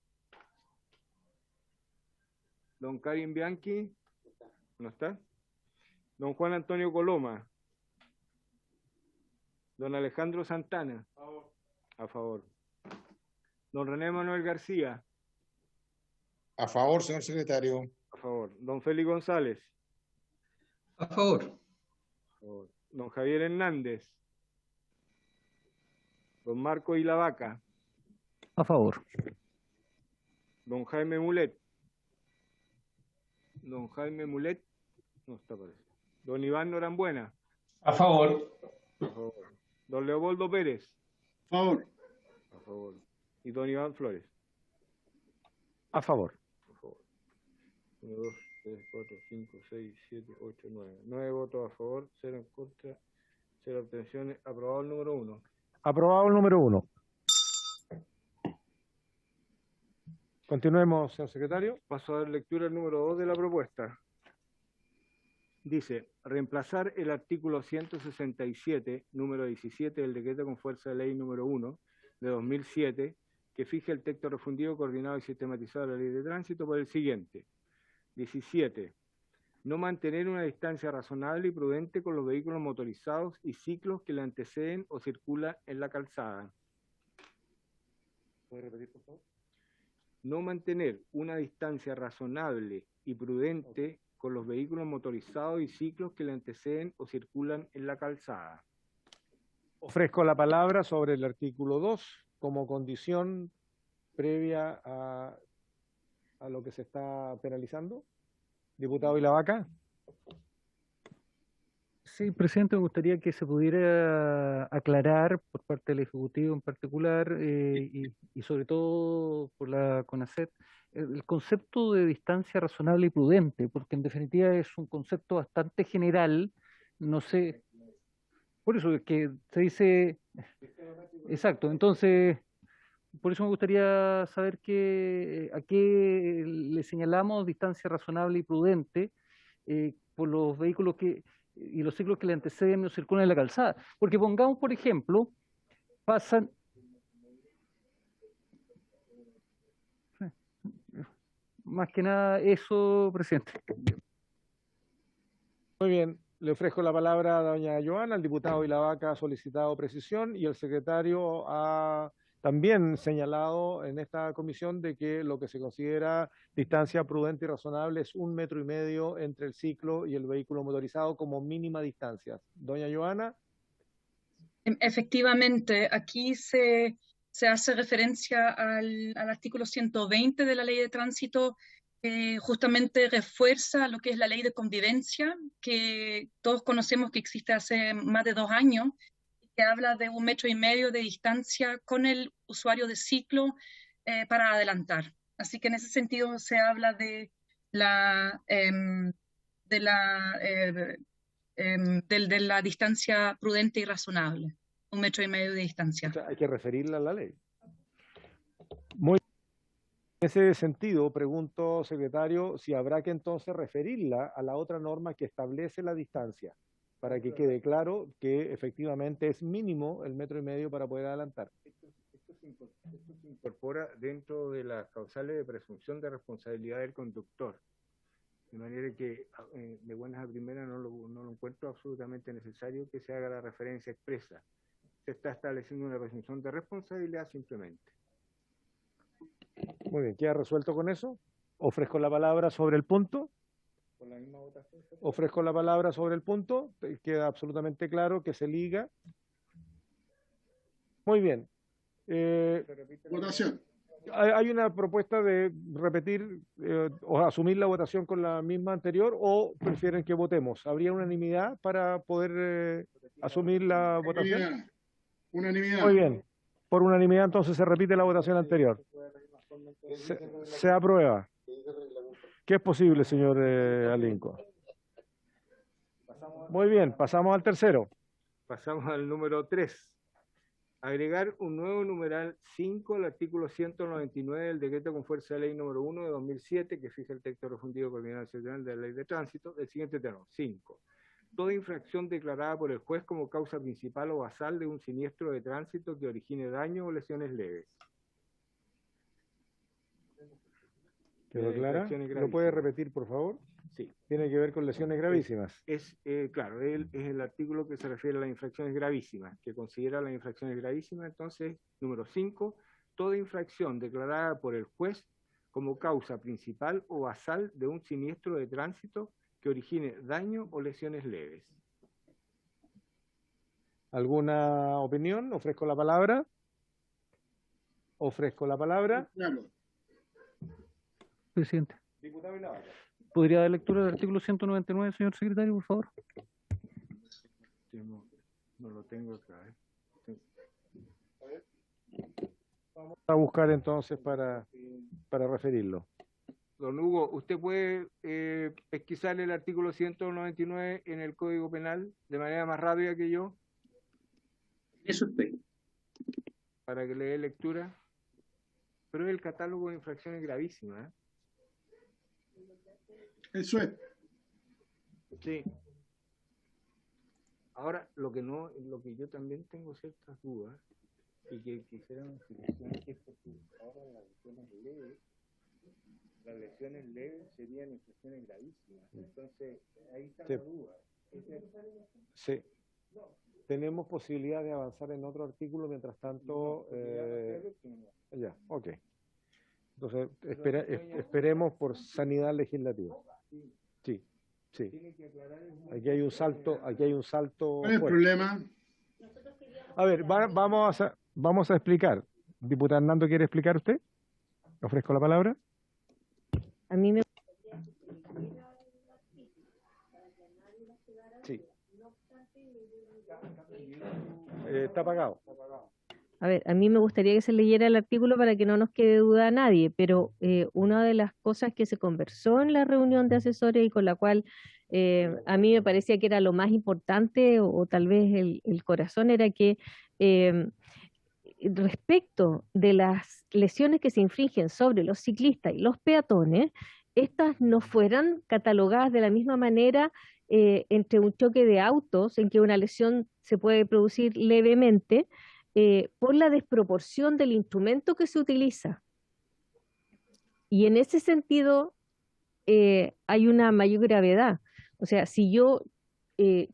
Don Karim Bianchi. ¿No está? Don Juan Antonio Coloma. Don Alejandro Santana. A favor. Don René Manuel García. A favor, señor secretario. A favor. Don Félix González. A favor. A favor. Don Javier Hernández. Don Marco Ilavaca. A favor. Don Jaime Mulet. Don Jaime Mulet. No está por eso. Don Iván Norambuena. A favor. A favor. Don Leopoldo Pérez. A favor. A favor. Y don Iván Flores. A favor. A favor. 1, 2, 3, 4, 5, 6, 7, 8, 9. 9 votos a favor, 0 en contra, 0 abstenciones. Aprobado el número 1. Aprobado el número 1. Continuemos, señor secretario. Paso a dar lectura al número 2 de la propuesta. Dice, reemplazar el artículo 167, número 17 del decreto con fuerza de ley número 1 de 2007, que fija el texto refundido, coordinado y sistematizado de la ley de tránsito por el siguiente. 17. No mantener una distancia razonable y prudente con los vehículos motorizados y ciclos que le anteceden o circulan en la calzada. ¿Puede repetir, por favor? No mantener una distancia razonable y prudente con los vehículos motorizados y ciclos que le anteceden o circulan en la calzada. Ofrezco la palabra sobre el artículo 2 como condición previa a lo que se está penalizando. Diputado Ilavaca. Sí, presidente, me gustaría que se pudiera aclarar por parte del Ejecutivo en particular y sobre todo por la CONACET el concepto de distancia razonable y prudente, porque en definitiva es un concepto bastante general, no sé, por eso es que se dice, exacto, entonces, por eso me gustaría saber a qué le señalamos distancia razonable y prudente por los vehículos y los ciclos que le anteceden o circulan en la calzada. Porque pongamos, por ejemplo, pasan... Más que nada eso, presidente. Muy bien, le ofrezco la palabra a doña Joana. El diputado Ilavaca ha solicitado precisión y el secretario ha también señalado en esta comisión de que lo que se considera distancia prudente y razonable es 1,5 metros entre el ciclo y el vehículo motorizado como mínima distancia. Doña Joana. Efectivamente, aquí se hace referencia al artículo 120 de la Ley de Tránsito, justamente refuerza lo que es la ley de convivencia, que todos conocemos que existe hace más de 2 años, que habla de 1,5 metros de distancia con el usuario de ciclo para adelantar. Así que en ese sentido se habla de la distancia prudente y razonable, 1,5 metros de distancia. O sea, hay que referirla a la ley. Muy en ese sentido, pregunto, secretario, si habrá que entonces referirla a la otra norma que establece la distancia, para que quede claro que efectivamente es mínimo el 1,5 metros para poder adelantar. Esto se incorpora dentro de las causales de presunción de responsabilidad del conductor. De manera que de buenas a primeras no lo encuentro absolutamente necesario que se haga la referencia expresa. Se está estableciendo una presunción de responsabilidad simplemente. Muy bien, ¿queda resuelto con eso? Ofrezco la palabra sobre el punto. ¿Por la misma votación? Ofrezco la palabra sobre el punto. Queda absolutamente claro que se liga. Muy bien. Votación. Hay una propuesta de repetir o asumir la votación con la misma anterior, o prefieren que votemos. ¿Habría unanimidad para poder asumir la votación? Unanimidad. Muy bien. Por unanimidad entonces se repite la votación anterior. Se aprueba. ¿Qué es posible, señor Alinco? Muy bien, pasamos al tercero. Pasamos al número 3. Agregar un nuevo numeral 5 al artículo 199 del decreto con fuerza de ley número 1 de 2007, que fija el texto refundido coordinado nacional de la ley de tránsito, del siguiente tenor. 5. Toda infracción declarada por el juez como causa principal o basal de un siniestro de tránsito que origine daño o lesiones leves. ¿Quedó clara? ¿Lo puede repetir, por favor? Sí. Tiene que ver con lesiones gravísimas. Claro, es el artículo que se refiere a las infracciones gravísimas, que considera las infracciones gravísimas. Entonces, número 5, toda infracción declarada por el juez como causa principal o basal de un siniestro de tránsito que origine daño o lesiones leves. ¿Alguna opinión? Ofrezco la palabra. Ofrezco la palabra. Claro. Presidente. Diputado Navarro. ¿Podría dar lectura del artículo 199, señor secretario, por favor? No lo tengo acá. Vamos a buscar entonces para referirlo. Don Hugo, ¿usted puede pesquisar el artículo 199 en el Código Penal de manera más rápida que yo? Eso estoy. Para que le dé lectura. Pero es el catálogo de infracciones gravísimas. Eso es. Sí. Ahora, lo que yo también tengo ciertas dudas y que quisiera una explicación es porque ahora las lesiones leves serían infracciones gravísimas. Entonces, ahí está la duda. Sí. Tenemos posibilidad de avanzar en otro artículo, mientras tanto... ya, ok. Entonces, esperemos por sanidad legislativa. Sí, sí. Aquí hay un salto. ¿Cuál es el fuerte. problema? A ver, vamos a explicar. Diputado Hernando, ¿quiere explicar usted? ¿Le ofrezco la palabra? A mí me... Sí. Está apagado. A ver, a mí me gustaría que se leyera el artículo para que no nos quede duda a nadie, pero una de las cosas que se conversó en la reunión de asesores y con la cual a mí me parecía que era lo más importante o tal vez el corazón era que respecto de las lesiones que se infringen sobre los ciclistas y los peatones, estas no fueran catalogadas de la misma manera entre un choque de autos en que una lesión se puede producir levemente, por la desproporción del instrumento que se utiliza. Y en ese sentido hay una mayor gravedad. O sea, si yo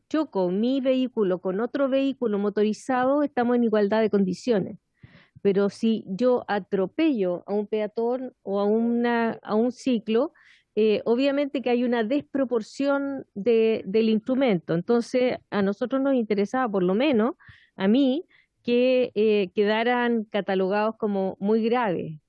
choco mi vehículo con otro vehículo motorizado, estamos en igualdad de condiciones. pero si yo atropello a un peatón o a un ciclo, obviamente que hay una desproporción del instrumento. Entonces, a nosotros nos interesaba, por lo menos, a mí, que quedaran catalogados como muy graves.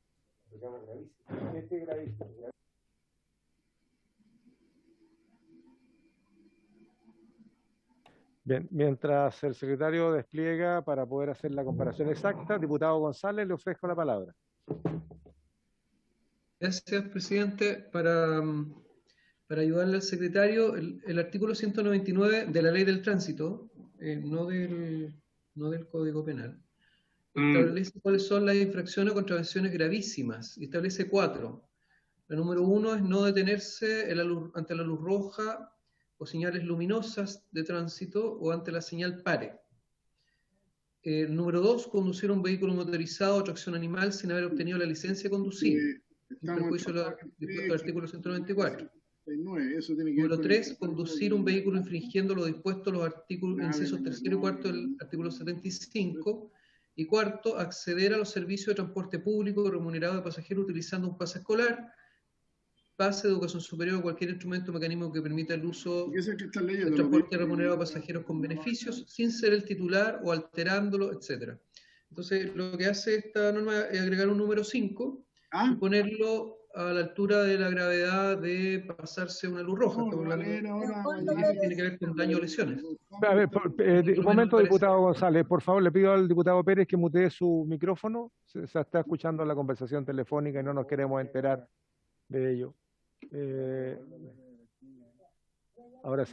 Bien, mientras el secretario despliega para poder hacer la comparación exacta, diputado González, le ofrezco la palabra. Gracias, presidente. Para ayudarle al secretario, el artículo 199 de la Ley del Tránsito, no del Código Penal, establece cuáles son las infracciones o contravenciones gravísimas y establece 4. La número 1 es no detenerse ante la luz roja o señales luminosas de tránsito o ante la señal pare. Número 2, conducir un vehículo motorizado o tracción animal sin haber obtenido la licencia de conducir, en perjuicio de lo dispuesto del artículo 194. Número 3, conducir un vehículo infringiendo lo dispuesto en los artículos, incisos 3 y 4 del artículo 75. Y cuarto, acceder a los servicios de transporte público remunerado de pasajeros utilizando un pase escolar, pase de educación superior o cualquier instrumento o mecanismo que permita el uso del transporte remunerado de pasajeros con beneficios, sin ser el titular o alterándolo, etc. Entonces, lo que hace esta norma es agregar un número 5 y ponerlo a la altura de la gravedad de pasarse una luz roja. Tiene que ver con daño o lesiones. A ver, un momento, diputado González, por favor, le pido al diputado Pérez que mutee su micrófono. Se está escuchando la conversación telefónica y no nos queremos enterar de ello. Ahora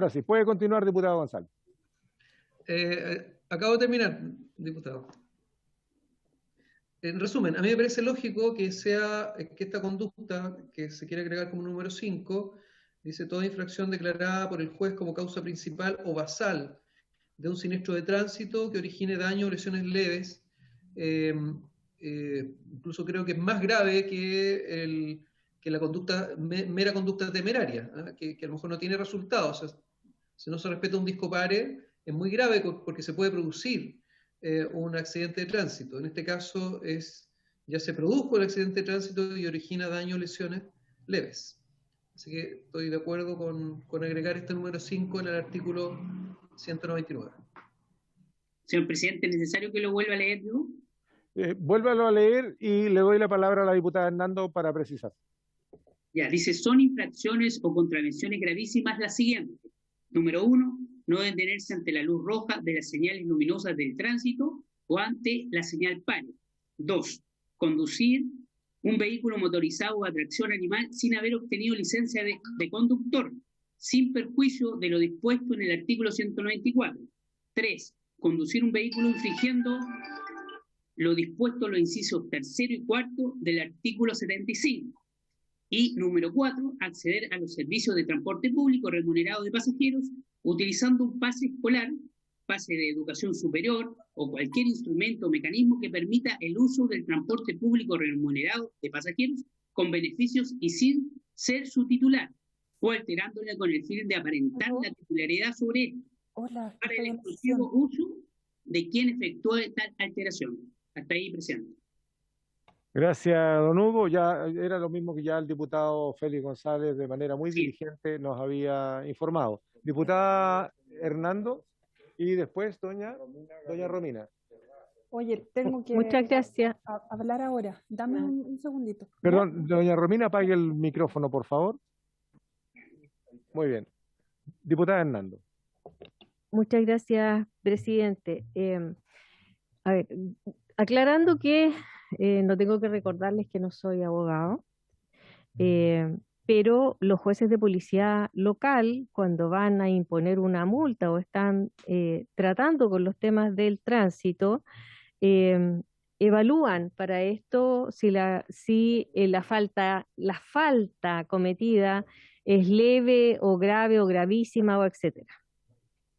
sí, puede continuar, diputado González. Acabo de terminar, diputado. En resumen, a mí me parece lógico que esta conducta que se quiere agregar como número 5, dice toda infracción declarada por el juez como causa principal o basal de un siniestro de tránsito que origine daño o lesiones leves, incluso creo que es más grave que la conducta, mera conducta temeraria, que a lo mejor no tiene resultados. O sea, si no se respeta un disco pare, es muy grave porque se puede producir un accidente de tránsito. En este caso ya se produjo el accidente de tránsito y origina daño o lesiones leves. Así que estoy de acuerdo con agregar este número 5 en el artículo 199. Señor presidente, ¿es necesario que lo vuelva a leer, no? Vuélvalo a leer y le doy la palabra a la diputada Hernando para precisar. Ya, dice, son infracciones o contravenciones gravísimas las siguientes. Número 1, no detenerse ante la luz roja de las señales luminosas del tránsito o ante la señal pare. 2, conducir un vehículo motorizado o a tracción animal sin haber obtenido licencia de conductor, sin perjuicio de lo dispuesto en el artículo 194. 3, conducir un vehículo infringiendo lo dispuesto en los incisos 3 y 4 del artículo 75. Y número 4, acceder a los servicios de transporte público remunerado de pasajeros utilizando un pase escolar, pase de educación superior o cualquier instrumento o mecanismo que permita el uso del transporte público remunerado de pasajeros con beneficios y sin ser su titular, o alterándola con el fin de aparentar la titularidad sobre él, para el exclusivo uso de quien efectuó tal alteración. Hasta ahí, presidente. Gracias, don Hugo. Ya era lo mismo que ya el diputado Félix González de manera muy diligente nos había informado. Diputada Hernando y después doña Romina. Oye, tengo que Muchas gracias. Hablar ahora. Dame un segundito. Perdón, doña Romina, apague el micrófono, por favor. Muy bien. Diputada Hernando. Muchas gracias, presidente. A ver, aclarando que no tengo que recordarles que no soy abogado, pero los jueces de policía local, cuando van a imponer una multa o están tratando con los temas del tránsito, evalúan para esto si la falta cometida es leve o grave o gravísima o etcétera.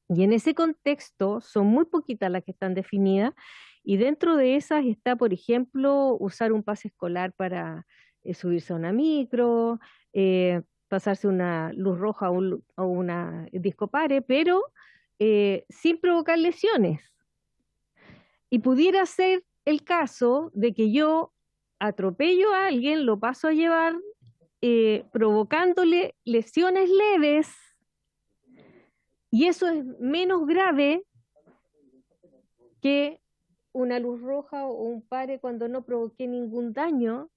Y en ese contexto son muy poquitas las que están definidas, y dentro de esas está, por ejemplo, usar un pase escolar para subirse a una micro, pasarse una luz roja o una disco pare, pero sin provocar lesiones. Y pudiera ser el caso de que yo atropello a alguien, lo paso a llevar provocándole lesiones leves, y eso es menos grave que una luz roja o un pare cuando no provoqué ningún daño,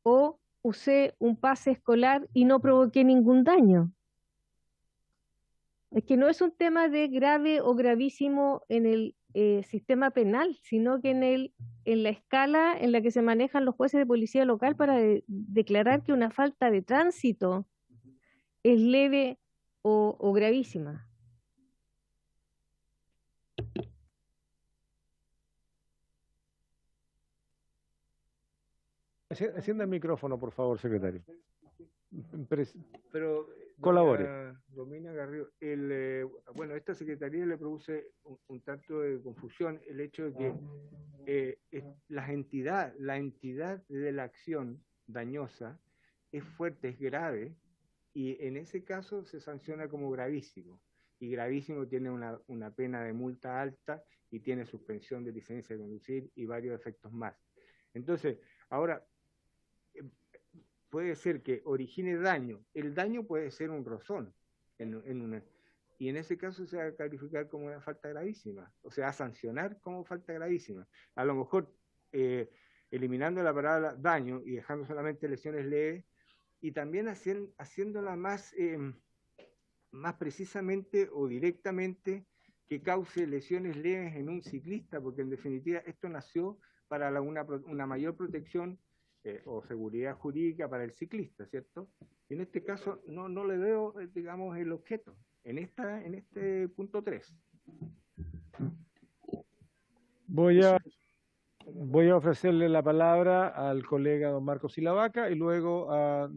o usé un pase escolar y no provoqué ningún daño. Es que no es un tema de grave o gravísimo en el sistema penal, sino que en la escala en la que se manejan los jueces de policía local para declarar que una falta de tránsito es leve o gravísima. Encienda el micrófono, por favor, secretario. Pero, colabore. Romina Garrido, bueno, esta secretaría le produce un tanto de confusión el hecho de que la entidad de la acción dañosa es fuerte, es grave, y en ese caso se sanciona como gravísimo. Y gravísimo tiene una pena de multa alta y tiene suspensión de licencia de conducir y varios efectos más. Entonces, ahora, puede ser que origine daño. El daño puede ser un rozón, y en ese caso se va a calificar como una falta gravísima, o sea, a sancionar como falta gravísima. A lo mejor eliminando la palabra daño y dejando solamente lesiones leves, y también haciéndola más precisamente o directamente que cause lesiones leves en un ciclista, porque en definitiva esto nació para una mayor protección o seguridad jurídica para el ciclista, ¿cierto? Y en este caso no le veo, digamos, el objeto, en este punto 3. Voy a ofrecerle la palabra al colega don Marcos Silavaca y luego a...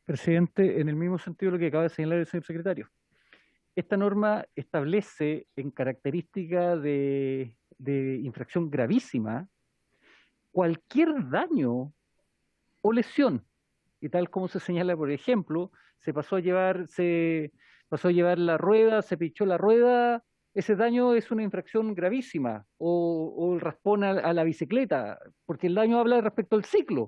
Presidente, en el mismo sentido de lo que acaba de señalar el señor secretario. Esta norma establece en característica de infracción gravísima cualquier daño o lesión. Y tal como se señala, por ejemplo, se pasó a llevar la rueda, se pinchó la rueda, ese daño es una infracción gravísima, o el raspón a la bicicleta, porque el daño habla respecto al ciclo.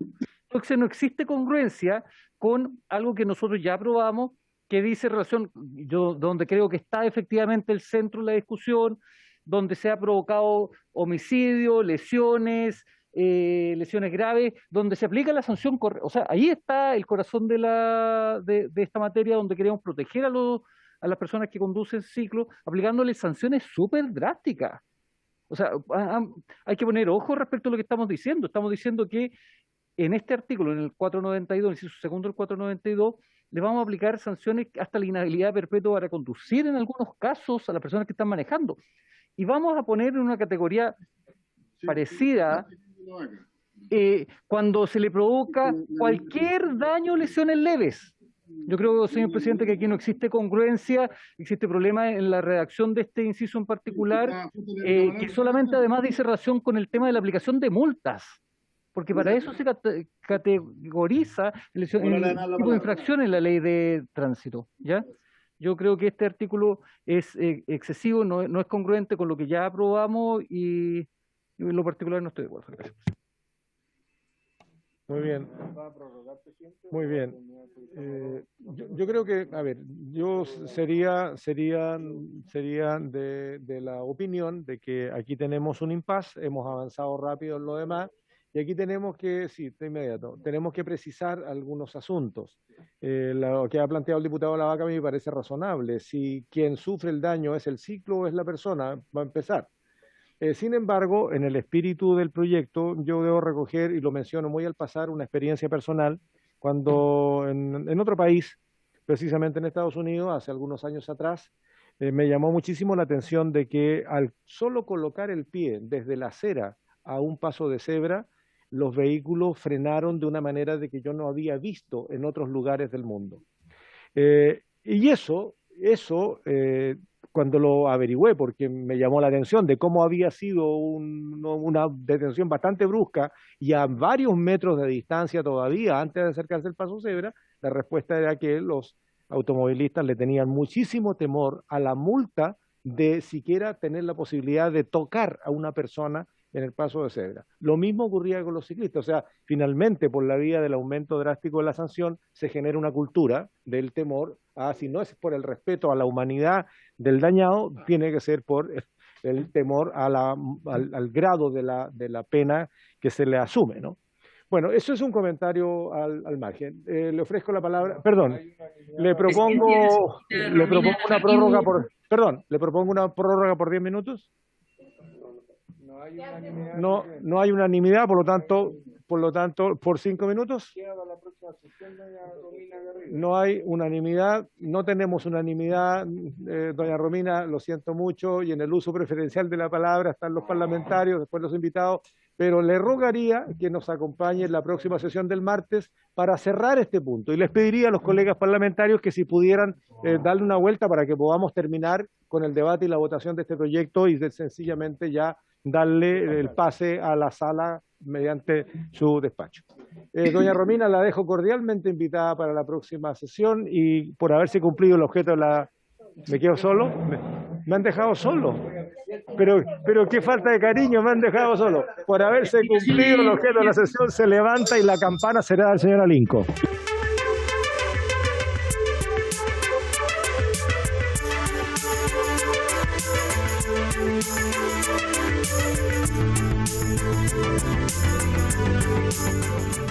Entonces no existe congruencia con algo que nosotros ya aprobamos, que dice relación, donde creo que está efectivamente el centro de la discusión, donde se ha provocado homicidio, lesiones graves, donde se aplica la sanción correcta. O sea, ahí está el corazón de esta materia, donde queremos proteger a las personas que conducen ciclo, aplicándole sanciones súper drásticas. O sea, hay que poner ojo respecto a lo que estamos diciendo. Estamos diciendo que en este artículo, en el 492, el inciso segundo del 492, le vamos a aplicar sanciones hasta la inhabilidad perpetua para conducir en algunos casos a las personas que están manejando. Y vamos a poner en una categoría parecida cuando se le provoca cualquier daño o lesiones leves. Yo creo, señor presidente, que aquí no existe congruencia, existe problema en la redacción de este inciso en particular, que solamente además dice relación con el tema de la aplicación de multas, porque para eso se categoriza el tipo de infracción en la ley de tránsito, ¿ya? Yo creo que este artículo es excesivo, no es congruente con lo que ya aprobamos y en lo particular no estoy de acuerdo. Gracias. Muy bien. Muy bien. Yo creo que, a ver, yo sería de la opinión de que aquí tenemos un impasse, hemos avanzado rápido en lo demás, y aquí tenemos que, sí, de inmediato, tenemos que precisar algunos asuntos. Lo que ha planteado el diputado Lavaca a mí me parece razonable. Si quien sufre el daño es el ciclo o es la persona, va a empezar. Sin embargo, en el espíritu del proyecto, yo debo recoger, y lo menciono muy al pasar, una experiencia personal, cuando en otro país, precisamente en Estados Unidos, hace algunos años atrás, me llamó muchísimo la atención de que al solo colocar el pie desde la acera a un paso de cebra, los vehículos frenaron de una manera de que yo no había visto en otros lugares del mundo. Y eso cuando lo averigüé, porque me llamó la atención de cómo había sido una detención bastante brusca y a varios metros de distancia todavía antes de acercarse al paso cebra, la respuesta era que los automovilistas le tenían muchísimo temor a la multa de siquiera tener la posibilidad de tocar a una persona en el paso de cebra. Lo mismo ocurría con los ciclistas, o sea, finalmente por la vía del aumento drástico de la sanción se genera una cultura del temor a, si no es por el respeto a la humanidad del dañado, tiene que ser por el temor a al grado de la pena que se le asume, ¿no? Bueno, eso es un comentario al margen. Le ofrezco la palabra, perdón, le propongo una prórroga le propongo una prórroga por 10 minutos. No hay unanimidad, por lo tanto, por 5 minutos. No hay unanimidad, no tenemos unanimidad, doña Romina, lo siento mucho, y en el uso preferencial de la palabra están los parlamentarios, después los invitados, pero le rogaría que nos acompañe en la próxima sesión del martes para cerrar este punto, y les pediría a los colegas parlamentarios que si pudieran darle una vuelta para que podamos terminar con el debate y la votación de este proyecto y sencillamente ya darle el pase a la sala mediante su despacho. Doña Romina, la dejo cordialmente invitada para la próxima sesión y por haberse cumplido el objeto de la... ¿Me quedo solo? Me han dejado solo. Pero qué falta de cariño, me han dejado solo. Por haberse cumplido el objeto de la sesión, se levanta y la campana será del señor Alinco. Thank you.